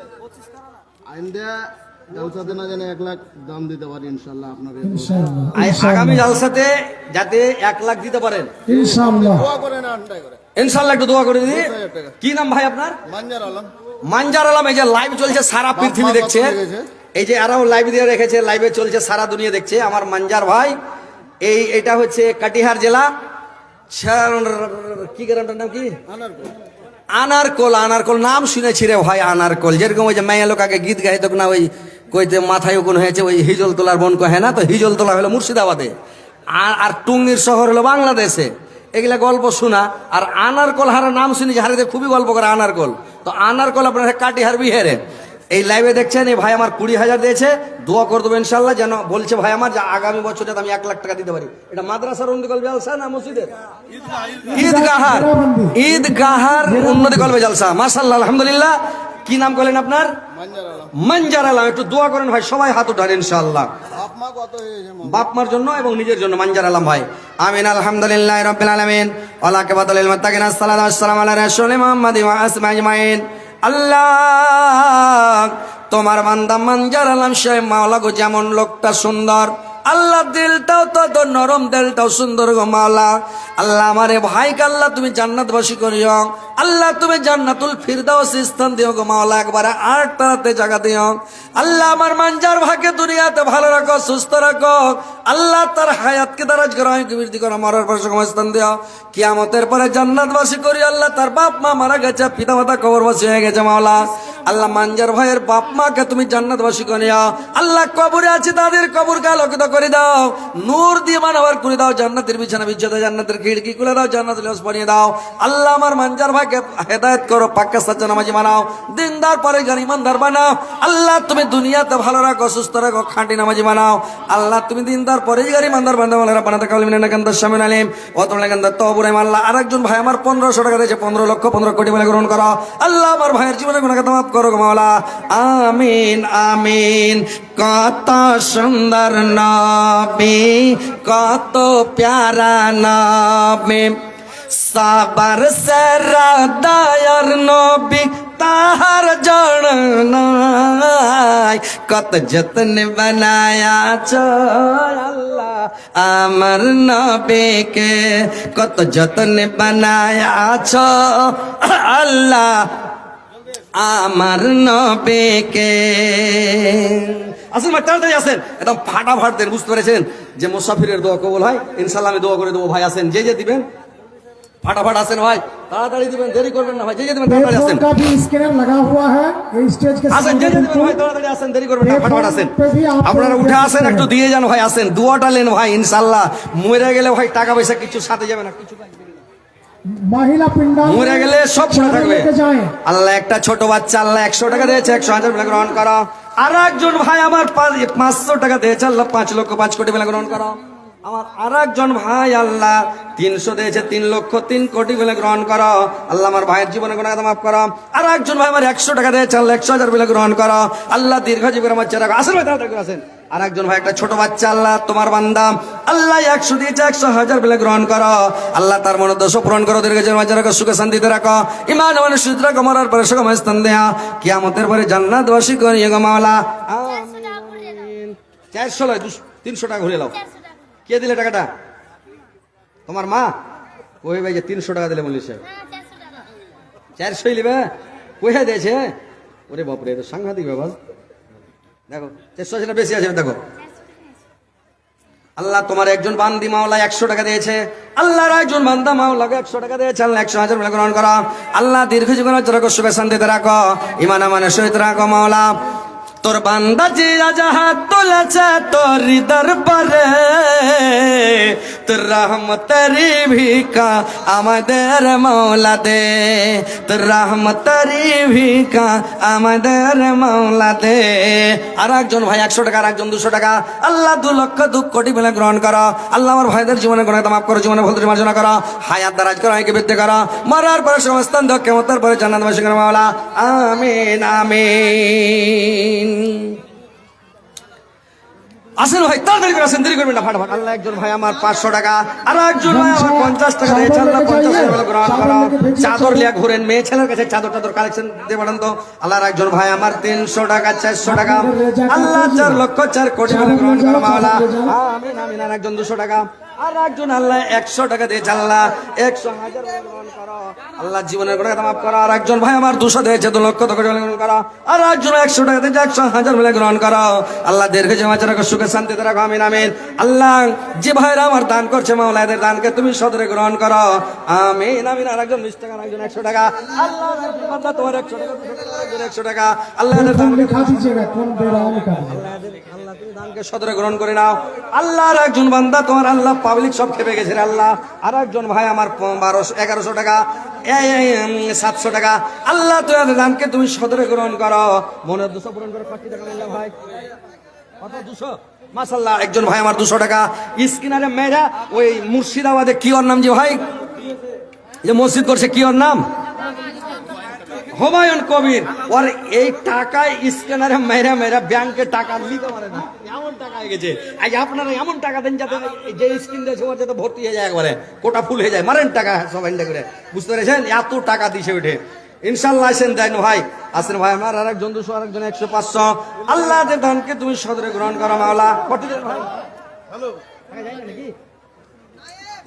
আইন্দা জলসাতে না জানে 1 লাখ দাম দিতে পারি ইনশাআল্লাহ আপনাকে। इंशाल्लाह আগামী জালসাতে যাতে 1 লাখ দিতে পারেন इंशाल्लाह। দোয়া করেন আন্ডাই করে। ইনশাআল্লাহ একটু দোয়া করে দিই। 10,000 টাকা। কি নাম ভাই আপনার? মান্নার আলম। মানজার আলম। এই যে লাইভ চলছে সারা পৃথিবী দেখছে, এই যে আরো লাইভ দিয়ে রেখেছে, লাইভে চলছে সারা দুনিয়া দেখছে। আমার মানজার ভাই, এটা হচ্ছে কাটিহার জেলা, কি গ্রামটার নাম কি? আনারপুর। আনারকোল। আনারকোল নাম শুনেছি রে ভাই, আনারকোল। যেরকম ওই যে মেয়ে লোক আগে গীত গাইতো না, ওই কইতে মাথায় কোন হয়েছে, ওই হিজল তোলার বোন কহে না, তো হিজল তোলা হলো মুর্শিদাবাদে, আর টুঙ্গির শহর হলো বাংলাদেশে। এগুলা গল্প শোনা। আর আনারকোল হারার নাম শুনেছি, হারিতে খুবই গল্প করে আনারকোল। তো আনারকোল আপনার কাটিহার বিহারে। এই লাইভে দেখছেন এই ভাই আমার 20,000 দিয়েছে, দোয়া করে দেবো ইনশাল্লাহ, যেন বলছে ভাই আমার যে আগামী বছর যাতে আমি 1 লাখ টাকা দিতে পারি। এটা মাদ্রাসার উন্নতি কল্পে জালসা না মসজিদের? ঈদগাহার উন্নতি কল্পে জালসা। মাশাআল্লাহ, আলহামদুলিল্লাহ। কি নাম করলেন আপনার? মঞ্জার আলম। একটু দোয়া করেন ভাই, সবাই হাত উঠান ইনশাআল্লাহ, আপমা কত হয়েছে বাপ মার জন্য এবং নিজের জন্য। মঞ্জার আলম ভাই, আমিন। আলহামদুলিল্লাহ রাব্বিল আলামিন, ওয়া আকিবাতুল লিল মুত্তাকিন, আসসালাতু ওয়াসসালামু আলা রাসূলিল্লাহি মুহাম্মাদি ওয়া আসহাবিহি আজমাইন। আল্লাহ, তোমার বান্দা মঞ্জার আলম সাহেব মাওলা গো, যেমন লোকটা সুন্দর, আল্লাহ দিলটাও তো নরম, দিলটাও সুন্দর গো মাওলা। আল্লাহ আমারে ভাইকে আল্লাহ তুমি জান্নাতবাসী করিও। আল্লাহ তুমি জান্নাতুল ফিরদাউস স্থান দিও গো মাওলা, একবারে 8 তারাতে জায়গা দিও। আল্লাহ আমার মঞ্জার ভাইকে দুনিয়াতে ভালো রাখো, সুস্থ রাখো। আল্লাহ তার হায়াতকে দারাজ করো, বৃদ্ধি করো, মরার পর স্থান দিও। কিয়ামতের পরে জান্নাতবাসী করি। আল্লাহ তার বাপ মা মারা গেছে, পিতা মাতা কবরবাসী হয়ে গেছে মাওলা। আল্লাহ মঞ্জার ভাইয়ের বাপ মাকে তুমি জান্নাতবাসী করিও। আল্লাহ কবরে আছে তাদের কবরকে আলোকিত করে দাও, নূর দিয়ে মানবার করে দাও, জান্নাতের বিছানা বিছিয়ে দাও, জান্নাতের খিড়কি খুলে দাও, জান্নাতের লেবাস পরিয়ে দাও। আল্লাহ আমার মঞ্জার ভাইকে হেদায়েত করো, পাক্কা সাচ্চা নামাজি বানাও, দিনদার পরেশগার ইমানদার বানাও। আল্লাহ তুমি দুনিয়াতে ভালো রাখো, সুস্থ রাখো, খাঁটি নামাজি বানাও। আল্লাহ তুমি দিনদার পরেশগার ইমানদার বানাও। বানাতে কাউলিম নাকান্দা শামিল আলিম ওয়াতুল নাকান্দা তওবুরাইম। আল্লাহ আরেকজন ভাই আমার 1500 টাকা দিয়েছে, 15 লক্ষ 15 কোটি বলে গ্রহণ করো। আল্লাহ আমার ভাইয়ের জীবনে গুনাহ মাফ করো গো মাওলা। আমিন আমিন। কত সুন্দর নবী, কত প্যারা নবী, সাবার সেরা দয়ার নবী, তাহার জড় নাই, কত যত্ন বানায়াছ আল্লাহ আমার নবীকে, কত যত্ন বানায়াছ আল্লাহ আমার নবীকে। আসেন ভাই, তাড়াতাড়ি আসেন, একদম ফাটাফাট দেন। বুঝতে পেরেছেন যে মুসাফিরের দোয়া কবুল হয় ইনশাআল্লাহ, আমি দোয়া করে দেবো। ভাই আসেন, যে দিবেন ফাটাফাট আসেন ভাই, তাড়াতাড়ি দিবেন, দেরি করবেন না ভাই, যে দিবেন তাড়াতাড়ি আসেন। का भी स्कैनर लगा हुआ है ये स्टेज के আসেন, যে দিবেন ভাই তাড়াতাড়ি আসেন, দেরি করবেন না, ফাটাফাট আসেন। আপনারা উঠে আসেন, একটু দিয়ে যান ভাই, আসেন, দোয়াটা নেন ভাই। ইনশাআল্লাহ মরে গেলে ভাই টাকা পয়সা কিছু সাথে যাবে না, কিছু महिला पिंडा মরে গেলে সব পড়ে থাকবে। लेके जाएं। আল্লাহ একটা ছোট বাচ্চা আল্লাহ 100 টাকা দিয়েছে, 100,000 বেলা গ্রহণ করো। আর একজন ভাই আমার 500 টাকা দিয়েছে, আল্লাহ 5 লক্ষ 5 কোটি বেলা গ্রহণ করো। আমার আর একজন ভাই আল্লাহ 300 দিয়েছে, 3 লক্ষ 3 কোটি বেলা গ্রহণ করো। আল্লাহ আমার ভাইয়ের জীবনে গুনাহ মাফ করো। আর একজন ভাই আমার 100 টাকা দিয়েছে, আল্লাহ 100,000 বেলা গ্রহণ করো। আল্লাহ দীর্ঘ জীবন আমার চেয়ে রাখো। আসেন ভাই, তাড়াতাড়ি করে আসেন। আর একজন ভাই একটা ছোট বাচ্চা আল্লাহ তোমার বান্দা আল্লাহ 100 দিয়েছে, 100,000 বেলা গ্রহণ করো। আল্লাহ তার মনে দোষ পূরণ করো, দীর্ঘ জীবন মাঝে রাখো, সুখে শান্তিতে রাখো, ইমান মানে সুদ রাখো, মরার পরে সুখময় স্থান দেয়া, কিয়ামতের পরে জান্নাতবাসী করিও গো মাওলা। আমিন। 400 লয়, 300 টাকা ঘুরে লাও। কে দিলে টাকাটা? তোমার মা? ওই ভাই যে 300 টাকা দিলে বলিস 400 লিবে, কোথায় দিয়েছে? ওরে বাপরে, তো সাংঘাতিক ব্যাপার। দেখো 400 সেটা বেশি আছে, দেখো। আল্লাহ তোমার একজন বান্দি মাওলা 100 টাকা দিয়েছে, আল্লাহর একজন বান্দা মাওলাকে 100 টাকা দিয়েছে, আল্লাহ 100,000 বেলা গ্রহণ করো। আল্লাহ দীর্ঘ জীবন রাখো, সুখে শান্তিতে রাখো, ইমান আমানের সহিত রাখো মাওলা। তোর বান্দা যে আজ হাত তুলেছে তোর দরবারে, তোর রহমতেরি ভিকা আমাদের মাওলা দে, তোর রহমতেরি ভিকা আমাদের মাওলা দে। আর একজন ভাই 100 টাকা, আর একজন 200 টাকা, আল্লাহ 2 লক্ষ 2 কোটি বেলা গ্রহণ করো। আল্লাহ আমার ভাইদের জীবনে গুনাহ মাফ করো, জীবনে ভুল ত্রুটি মার্জনা করো, হায়াত দারাজ করো, আয়কে বৃদ্ধি করো, মরার পরে সমস্তান দাও, কিয়ামতের পরে জান্নাতবাসী করো মাওলা। আমিন আমিন। আসেন ভাই, তাড়াতাড়ি করে আসেন, দেরি করবেন না, ফাটাফাট। আল্লাহ একজন ভাই আমার 500 টাকা, আর একজন ভাই আমার 50 টাকা দিয়েছে, আল্লাহ 50 টাকা গ্রহণ করো। চাদর লিয়া ঘুরেন, মেয়ে ছেলের কাছে চাদর টাদর কালেকশন দিয়ে পাঠান তো। আল্লাহর একজন ভাই আমার 300 টাকা, 400 টাকা, আল্লাহ 4 লক্ষ 4 কোটি গ্রহণ করো মাওলা। আমিন আমিন। আর একজন 200 টাকা, আর একজন আল্লাহ 100 টাকা দিয়েছে, আল্লাহ 100,000 গ্রহণ করো। আল্লাহ জীবনের গুনাহ মাফ করো। আর একজন ভাই আমার 200 দিয়েছে, 2 লক্ষ টাকা গ্রহণ করো। আর একজন 100 টাকা দিয়েছে, 100,000 বেলা গ্রহণ করো। আল্লাহ দীর্ঘ জীবন রাখো, সুখে শান্তিতে রাখো, আমিন আমিন। আল্লাহ যে ভাইরা আমার দান করছে মাওলা, এদের দানকে তুমি সদরে গ্রহণ করো, আমিন আমিন। আর একজন 20 টাকা, আর একজন 100 টাকা, আল্লাহ তোমার 100 টাকা, 100 টাকা, আল্লাহ এদের দান लिखा दीजिएगा कौन दे रहा है, लिखा दीजिएगा। আল্লাহ তুমি দান দানকে সদরে গ্রহণ করে নাও। আল্লাহর একজন বান্দা তোমার আল্লাহ পাবলিক সব খেপে গেছে রে আল্লাহ। আর একজন ভাই আমার 1100 টাকা 700 টাকা আল্লাহ তোমাদের দানকে তুমি সদরে গ্রহণ করো। মনের 200 পূরণ করে 40 টাকা নিলাম ভাই। কত 200? মাশাআল্লাহ। একজন ভাই আমার 200 টাকা স্কিনারে মেয়েরা ওই মুর্শিদাবাদে কি ওর নাম যে ভাই যে মসজিদ করছে কি ওর নাম হুমায়ুন কবির। ওর এই টাকায় স্ক্যানারে মেরা মেরা ব্যাংকে টাকা নিতে পারে না, এমন টাকা হয়ে গেছে। আজ আপনারা এমন টাকা দেন যাতে যে স্ক্রিন দিয়েছে ওর যাতে ভর্তি হয়ে যায়, একবারে কোটা ফুল হয়ে যায়। মারেন টাকা সবাই করে, বুঝতে পেরেছেন? এত টাকা দিছে উঠে ইনশাল্লাহ। আসেন দেন ভাই, আসেন ভাই আমার। আর একজন 200, আর একজন 100, 500 আল্লাহদের দানকে তুমি সদরে গ্রহণ করো মাওলা। কটি দেন ভাই? হ্যালো, নাকি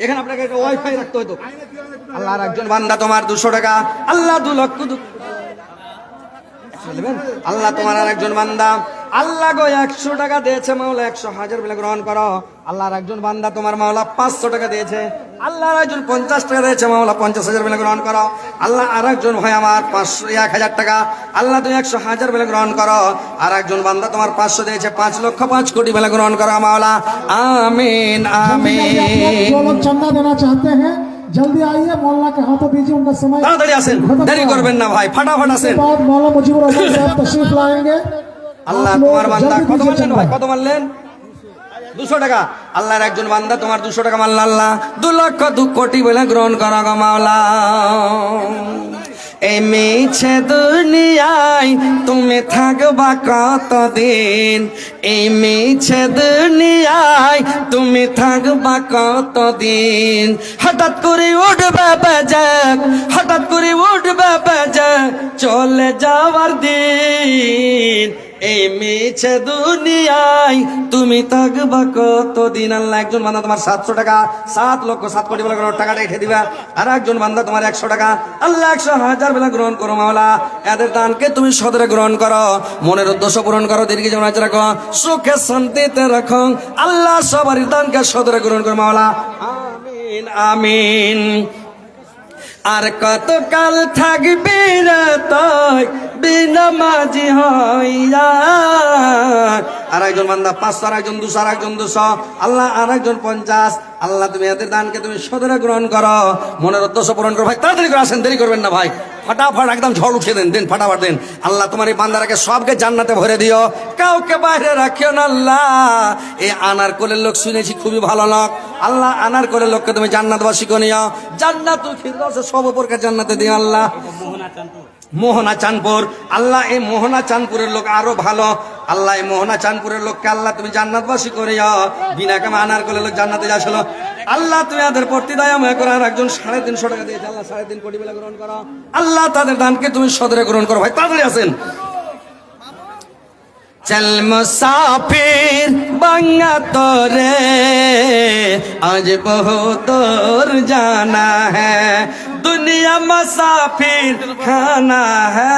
এখানে আপনাকে একটা ওয়াইফাই রাখতে হতো। আল্লাহর একজন বান্দা তোমার 200 টাকা আল্লাহ 2 লক্ষ আল্লাহ তোমার আর একজন বান্দা আল্লাহ গো 100 টাকা দিয়েছে মাওলা, 100,000 বলে গ্রহণ করো। আল্লাহর একজন বান্দা তোমার মাওলা 500 টাকা দিয়েছে, আল্লাহর একজন 50 টাকা দিয়েছে মাওলা, 50,000 বলে গ্রহণ করো। আল্লাহ আর একজন ভাই আমার 1000 টাকা আল্লাহ তুমি 100,000 বলে গ্রহণ করো। আর একজন বান্দা তোমার 500 দিয়েছে, 5 লক্ষ 5 কোটি বলে গ্রহণ করো মাওলা। আমিন আমিন। जो लोग चंदा देना चाहते हैं जल्दी आइए, मौलाना के हाथों दीजिए, उनका समय তাড়াতাড়ি আসেন, দেরি করবেন না ভাই, ফাটাফাট আসেন। बाद मौलाना मुजीबुर रहमान साहब तशरीफ लाएंगे। আল্লাহ आप लोग তোমার বান্দা जल्दी কত दीजिए মানলেন चंदा। ভাই? কত মানলেন? 200 টাকা। আল্লাহর একজন বান্দা তোমার 200 টাকা মানল, আল্লাহ 2 লক্ষ 2 কোটি বলে গ্রহণ করো গো মাওলা। এই মিছে দুনিয়ায় তুমি থাকবা কতদিন, এই মিছে দুনিয়ায় তুমি থাকবা কতদিন। হঠাৎ করে উঠবে বাজাক, হঠাৎ করে উঠবে বাজাক, চলে যাওয়ার দিন। এই মিছে দুনিয়ায় তুমি থাকবা কতদিন। আল্লাহ একজন বান্দা তোমার 700 টাকা 7 লক্ষ 7 কোটি বলে গ্রহণ টাকাটা রেখে দিবা। আর একজন বান্দা তোমার 100 টাকা আল্লাহ 100,000 বলে গ্রহণ করো মাওলা। এদের দানকে তুমি সদরে গ্রহণ করো, মনের উদ্দেশ্য পূরণ করো, দীর্ঘ জীবন আছে রাখো, সুখে শান্তিতে রাখো। আল্লাহ সবার দানকে সদরে গ্রহণ করো মাওলা। আমিন আমিন। আর কতকাল থাকবি রে তুই বিনামাজি হইয়া। আর একজন বান্দা 500, আর একজন 200, আর একজন 200 আল্লাহ আর একজন 50 আল্লাহ তুমি এদের দানকে তুমি সদরে গ্রহণ করো, মনের উদ্দেশ্য পূরণ করো। ভাই তাড়াতাড়ি করে আসেন, দেরি করবেন না ভাই, ফটাফট একদম ঝড় উঠিয়ে দেন, দেন ফটাফট দেন। আল্লাহ তোমার এই বান্দারাকে সবকে জান্নাতে ভরে দিও, কাউকে বাইরে রাখিও না আল্লাহ। এই আনার কোলের লোক শুনেছি খুবই ভালো লোক, আল্লাহ আনার কোলের লোককে তুমি জান্নাতবাসী করে নিও, জান্নাতুল ফিরদাউসে সর্বপ্রকার জান্নাতে দিও আল্লাহ। মোহনা চাঁদপুর আল্লাহ, এই মোহনা চাঁদপুরের লোক আরো ভালো আল্লাহ, এই মোহনা চাঁদপুরের লোককে আল্লাহ তুমি জান্নাতবাসী করে যাও। বিনা কামে আনার কোলের লোক জান্নাতে যাচ্ছিল, আল্লাহ তুমি তাদের প্রতি দয়াময় করো। আর একজন 350 টাকা দিয়েছে, আল্লাহ 3.5 কোটি বলে গ্রহণ করো। আল্লাহ তাদের দানকে তুমি সদরে গ্রহণ করো। ভাই তাড়াতাড়ি আসেন। चल मुसाफिर बंगा तोरे आज बहुत दूर जाना है, दुनिया मुसाफिर खाना है,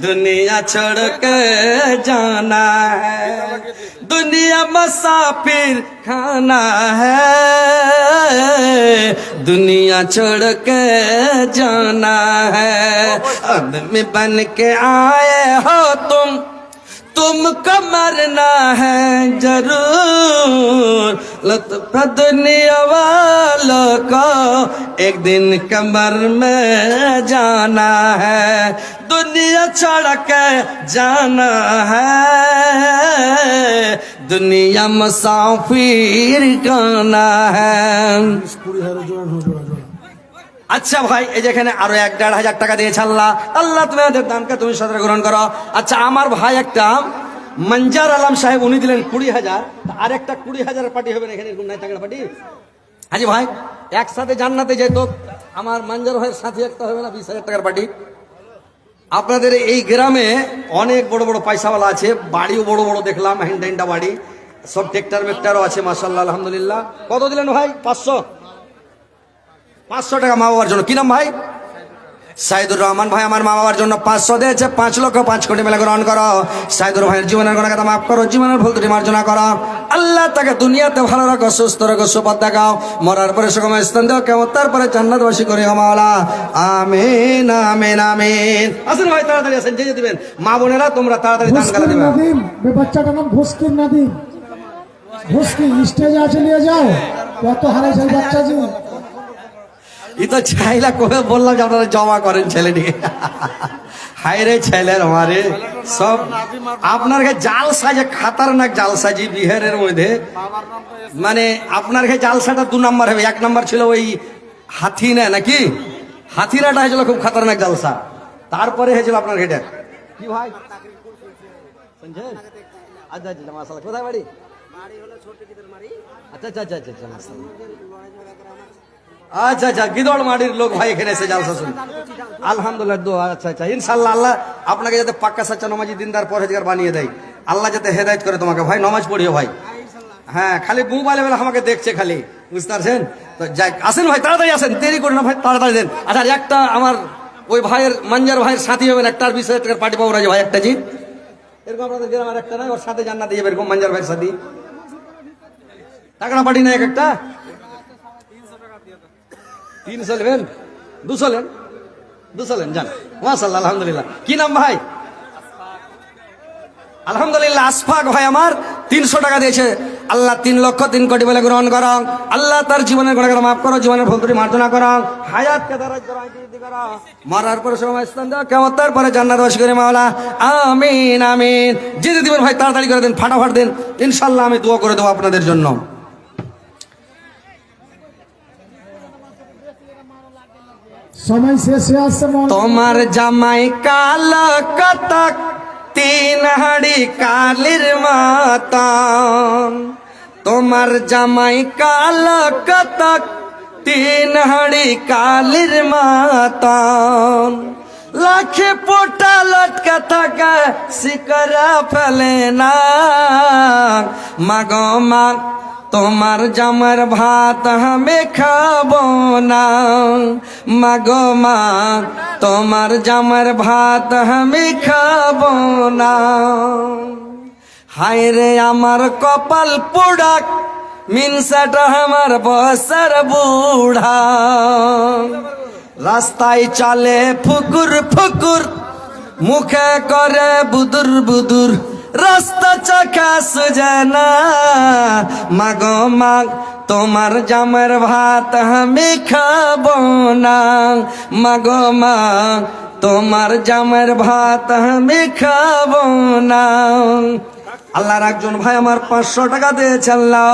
दुनिया छोड़ के जाना है, दुनिया मुसाफिर खाना है, दुनिया छोड़ के जाना है। आदमी बन के आए हो तुमको मरना है जरूर, लुत्फ दुनिया वालों को एक दिन कब्र में जाना है, दुनिया छोड़ के जाना है, दुनिया मुसाफिर करना है। আচ্ছা ভাই, এই যেখানে আরো 1-1.5 টাকা দিয়েছে আল্লাহ, আল্লাহ তুমি আমাদের দানকে তুমি সদরে গ্রহণ করো। আচ্ছা আমার ভাই একটা মঞ্জার আলম সাহেব উনি দিলেন 20,000, আর একটা 20,000 পার্টি হবে না এখানে, এরকম নাই টাকা পার্টি। হাজি ভাই একসাথে জান্নাতে যেত, আমার মঞ্জার ভাইয়ের সাথে একটা হবে না 20,000 টাকার পার্টি। আপনাদের এই গ্রামে অনেক বড় বড় পয়সাওয়ালা আছে, বাড়িও বড় বড় দেখলাম, হ্যান্ডা বাড়ি, সব ট্রেক্টর মেক্টারও আছে মাশাআল্লাহ আলহামদুলিল্লাহ। কত দিলেন ভাই? 500 টাকা মা বাবার জন্য। কি নাম ভাই? সাইদুর রহমান ভাই আমার মা বাবার জন্য 500 দিয়েছে, 5 লক্ষ 5 কোটি মিলে গ্রহণ করো। সাইদুর ভাইয়ের জীবনের গুনাহ মাফ করো, জীবনের ভুল ত্রুটি মার্জনা করো। আল্লাহ তাকে দুনিয়াতে ভালো রাখো, সুস্থ রাখো, সুপথ দেখাও, মরার পরে সুখময় স্থান দাও, কেমন তারপরে জান্নাতবাসী করে মাওলা। আমিন আমিন আমিন। আসেন ভাই তাড়াতাড়ি আসেন, যে দিবেন মা বোনেরা তোমরা তাড়াতাড়ি দান করে भुस्किन দিবেন। नदीम ये बच्चा का नाम भुस्किन नदीम। भुस्किन स्टेज आ चलिए जाओ कत हारे সেই বাচ্চা জি। ই তো চাইলা করে বললাম যে আপনারা জমা করেন ছেলেটিকে। হায় রে ছেলের আমারে সব আপনার কাছে জাল সাজে, খাতারনাক জাল সাজি বিহারের মধ্যে। মানে আপনার কাছে জালসাটা 2 নাম্বার হবে, 1 নাম্বার ছিল ওই হাথিনা নাকি, হাথিনাটা হয়েছিল খুব খাতারনাক জালসা। তারপরে হয়েছিল আপনার ঘেটে কি ভাই শুনছেন? আচ্ছা আচ্ছা মাশাআল্লাহ। কোথায় বাড়ি? আচ্ছা আচ্ছা আচ্ছা আচ্ছা মাশাআল্লাহ। আচ্ছা আচ্ছা গিদড় মাটির লোক ভাই এখানে এসে জালসা শুন। আলহামদুলিল্লাহ দোয়া। আচ্ছা আচ্ছা ইনশাআল্লাহ আল্লাহ আপনাকে যাতে পাক্কা সাচ্চা নমাজি দিনদার পরহেজগার বানিয়ে দেয়, আল্লাহ যাতে হেদায়েত করে তোমাকে। ভাই নমাজ পড়িও ভাই। হ্যাঁ খালি মোবাইলে বেলা আমাকে দেখছে খালি, বুঝতে পারছেন তো। যাই আসেন ভাই তাড়াতাড়ি আসেন, দেরি করে না ভাই, তাড়াতাড়ি দেন। আচ্ছা আর একটা আমার ওই ভাইয়ের মানজার ভাইয়ের সাথী হবেন, একটার 20,000 টাকার পার্টি পাবো রাজি ভাই একটা জি। এরকম আপনাদের গ্রামের একটা নাই, ওর সাথে জান্নাত দিয়ে এরকম মানজার ভাইয়ের সাথী টাকা পার্টি নাই, এক একটা 300 নেবেন, 200 নেন, 200 নেন যান। মাশাআল্লাহ আলহামদুলিল্লাহ। কি নাম ভাই? আলহামদুলিল্লাহ আশফাক ভাই আমার 300 টাকা দিয়েছে। আল্লাহ 3 লক্ষ 3 কোটি বলে গ্রহণ করো। আল্লাহ তার জীবনের গুনাহ মাফ করো, জীবনের ভুল ত্রুটি মার্জনা করো, হায়াতকে দারাজ করো, বৃদ্ধি করো, মরার পরে সময় স্থান দাও, কিয়ামতের পরে জান্নাতবাসী করে মাওলা। আমিন আমিন। যে দিবেন ভাই তাড়াতাড়ি করে দেন, ফাটাফাট দেন, ইনশাআল্লাহ আমি দোয়া করে দেবো আপনাদের জন্য। समय से তোমার জামাই কালো কতক, 3 হাড়ি কালির মতন। তোমার জামাই কালো কতক, 3 হাড়ি কালির মতন। লাখে পোটা লটকা থাকা শিকরা ফেলে না। মাগো মা তোমার জামার ভাত আমি খাবো না। মাগো মা তোমার জামার ভাত আমি খাবো না। হায় রে আমার কপাল পোড়া, মিনসাটা আমার বসর বুড়া। রাস্তায় চলে ফুকুর ফুকুর, মুখে করে বুদুর বুদুর, রাস্তা চাকা সুজে না। মাগো মা তোমার জামের ভাত আমি খাবো না। মাগো মা তোমার জামের ভাত আমি খাবো না। আল্লাহর একজন ভাই আমার 500 টাকা দিয়েছে, আল্লাহ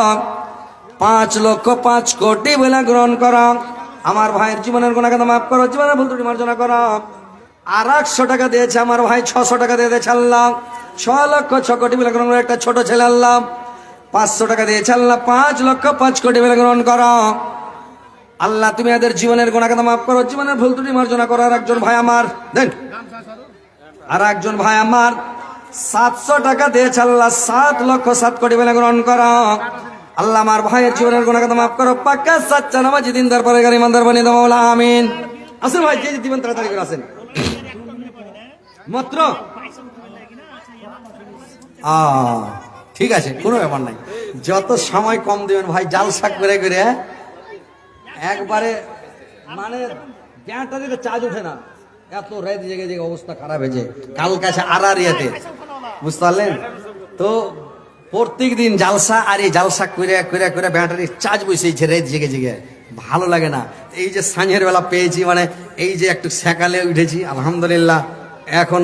5 লক্ষ 5 কোটি বলে গ্রহণ করো। আমার ভাইয়ের জীবনের গুনাহ মাফ করো, জীবনের ভুল ত্রুটি মার্জনা করো। আর 100 টাকা দিয়েছে আমার ভাই, 600 টাকা দিয়ে দিয়েছে আল্লাহ 6 লক্ষ 6 কোটি বলে গ্রহণ করো। একটা ছোট ছেলে আল্লাহ 500 টাকা দিয়েছে, আল্লাহ 5 লক্ষ 5 কোটি বলে গ্রহণ করো। আল্লাহ তুমি এদের জীবনের গুনাহ মাফ করো, জীবনের ভুল ত্রুটি মার্জনা করো। আর একজন ভাই আমার দেন, আর একজন ভাই আমার 700 টাকা দিয়েছে, আল্লাহ 7 লক্ষ 7 কোটি বলে গ্রহণ করো। আল্লাহ আমার ভাইয়ের জীবনের গুনাহ মাফ করো, পাক্কা সাচ্চা নামাজি দিনদার পরেগার ইমানদার বানিয়ে দাও মাওলা আমিন। আসেন ভাই, যে দিবেন তাড়াতাড়ি করে আসেন। মাত্র ঠিক আছে, কোনো ব্যাপার নাই, যত সময় কম দিবেন ভাই। জালসা করে করে একবারে মানে ব্যাটারিতে চার্জ ওঠে না, এত রাত জেগে জেগে অবস্থা খারাপ হয়েছে। কাল কাছে আরারিয়াতে, বুঝতে পারলেন তো, প্রত্যেক দিন জালসা, আর এই জালসা করে করে করে ব্যাটারি চার্জ বসেছে রাত জেগে জেগে, ভালো লাগে না। এই যে সাঁঝের বেলা পেয়েছি, মানে এই যে একটু সেকালে উঠেছি আলহামদুলিল্লাহ। এখন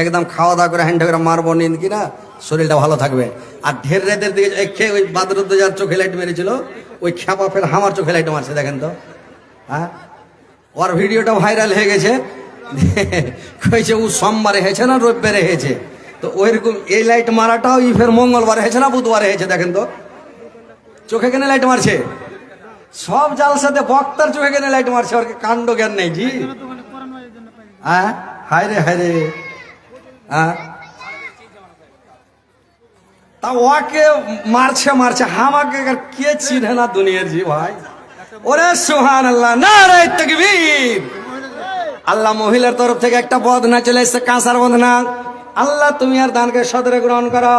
একদম খাওয়া দাওয়া করে হ্যান্ড করে মারবো নিন কিনা, শরীরটা ভালো থাকবে। আর ঢের রাতের দিকে খেয়ে ওই বাদরুদ্দ যার চোখে লাইট মেরেছিল, ওই খেপা ফের আমার চোখে লাইট মারছে, দেখেন তো। হ্যাঁ, ওর ভিডিওটা ভাইরাল হয়ে গেছে, কইছে ও সোমবারে হয়েছে না রবিবারে হয়েছে। তো ওইরকম এই লাইট মারাটাও ই ফের মঙ্গলবারে হয়েছে না বুধবারে হয়েছে, দেখেন তো চোখে কেন লাইট মারছে। সব জালসাতে বক্তার চোখে কেন লাইট মারছে, ওর কাণ্ড জ্ঞান নেই জি। হ্যাঁ হায় রে হায় রে। হ্যাঁ তা ওকে মারছে মারছে, আমাকে কে চিনে না দুনিয়ার জি ভাই। ওরে সুবহানাল্লাহ, নারে তাকবীর, আল্লাহ মহিলার তরফ থেকে একটা বদনা চলে এসছে, কাঁসার বদনা। আল্লাহ তুমি আর দানকে সদরে গ্রহণ করো,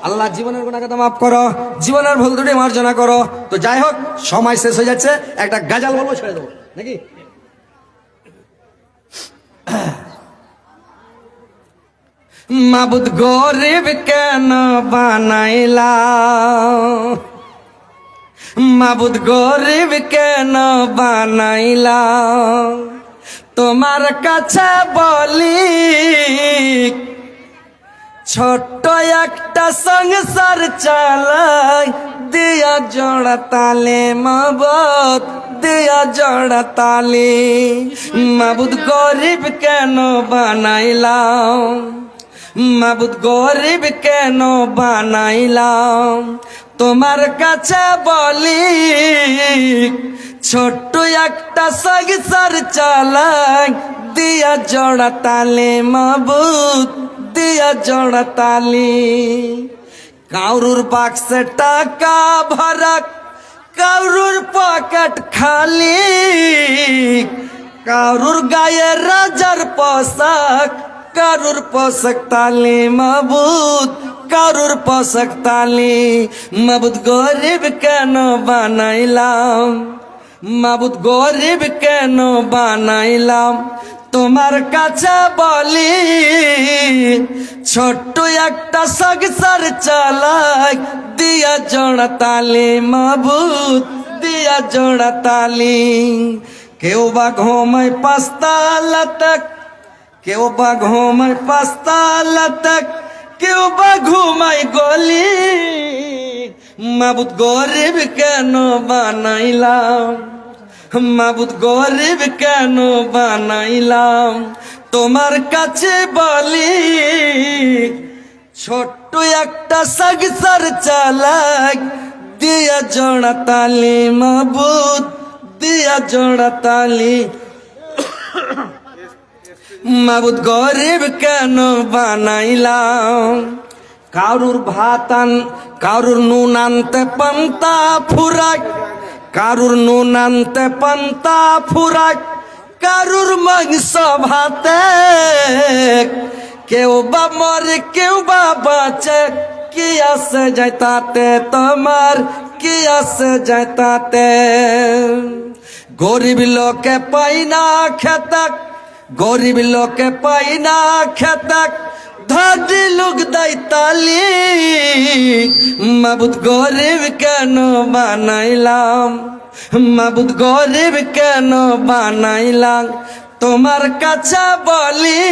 আল্লাহ জীবনের গুণাকে মাফ করো, জীবনের ভুল ত্রুটি মার্জনা করো। তো যাই হোক, সময় শেষ হয়ে যাচ্ছে, একটা গাজাল বলবো, ছেড়ে দেবো নাকি? মাবুদ গরিব কেন বানাইলা, মাবুদ গরিব কেন বানাইলা, তোমার কাছে বলি ছোট্ট একটা সংসার চালাই, দিয়া জোড়া তালে মাবুদ, দিয়া জোড়া তালে। মাবুদ গরিব কেন বানাইলাম, মাবুদ গরিব কেন বানাইলাম, তোমার কাছে বলি ছোট্ট একটা সংসার চালাই, দিয়া জোড়া তালে মাবুদ, দিয়া জোড়া তালে। কাউরুর বাক্সে টাকা ভরা, কাউরুর পকেট খালি, কাউরুর গায়ে রাজার পোশাক, কারুর পোশাক তালে মাবুদ, কারুর পোশাক তালে। মাবুদ গরিব কেন বানাইলাম, মাবুদ গরিব কেন বানাইলাম, তোমার কাছে বলি ছোট্ট একটা সংসার চালাই, দিয়া জোড়া তালে মাবুদ, দিয়া জোড়া তালে। কেউ বা ঘুমায় পাঁচতলা তক, কেউ বা ঘুমায় পাঁচতলা তক, কেউ বা ঘুমায় গলি। মাবুদ গরিব কেন বানাইলাম, মাবুদ গরিব কেন বানাইলাম, তোমার কাছে বলি ছোট্ট একটা সংসার চালাই, দিয়া জোড়া তালি মাবুদ, দিয়া জোড়া তালি। মাবুদ গরিব কেন বানাইলাম, কারুর ভাতান, কারুর নুন আনতে পান্তা ফুরাক, কারুর নুন আনতে পান্তা ফুরাক, কারুর মাংস ভাতে, কেউ বা মরে কেউ বা বাঁচে, কি আসে যায় তাতে তোমার, কি আসে যায় তাতে। গরিব লোকে পাই না খেতাক, গরিব লোকে পাই না খেতাক, ধনী লোক দেয় তালি। মাবুদ গরিব কেন বানাইলাম, মাবুদ গরিব কেন বানাইলাম, তোমার কাছে বলি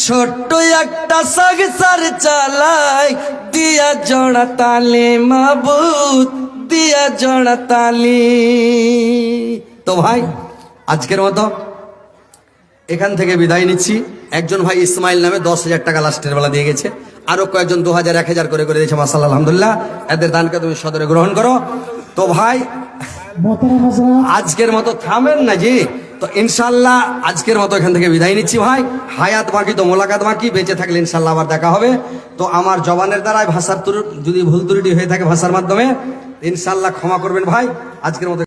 ছোট্ট একটা সংসার চালাই, দিয়া জোড়া তালি মাবুদ, দিয়া জোড়া তালি। তো ভাই আজকের মতো এখান থেকে বিদায় নিচ্ছি। একজন ভাই ইসমাইল নামে 10,000 টাকা লাস্টের বেলা দিয়ে গেছে, আরো কয়েকজন 2,000 1,000 করে দিয়েছে, মাশাআল্লাহ আলহামদুলিল্লাহ। এদের দানকে তুমি সদরে গ্রহণ করো। তো ভাই मोहतरम हजरात, আজকের মতো থামেন না জি, তো ইনশাল্লাহ আজকের মতো এখান থেকে বিদায় নিচ্ছি ভাই। হায়াত বাকি তো মোলাকাত বাকি, বেঁচে থাকলে ইনশাল্লাহ আবার দেখা হবে। তো আমার জবানের দ্বারাই ভাষার যদি ভুল ত্রুটি হয়ে থাকে ভাষার মাধ্যমে, ইনশাল্লাহ ক্ষমা করবেন ভাই। আজকের মতো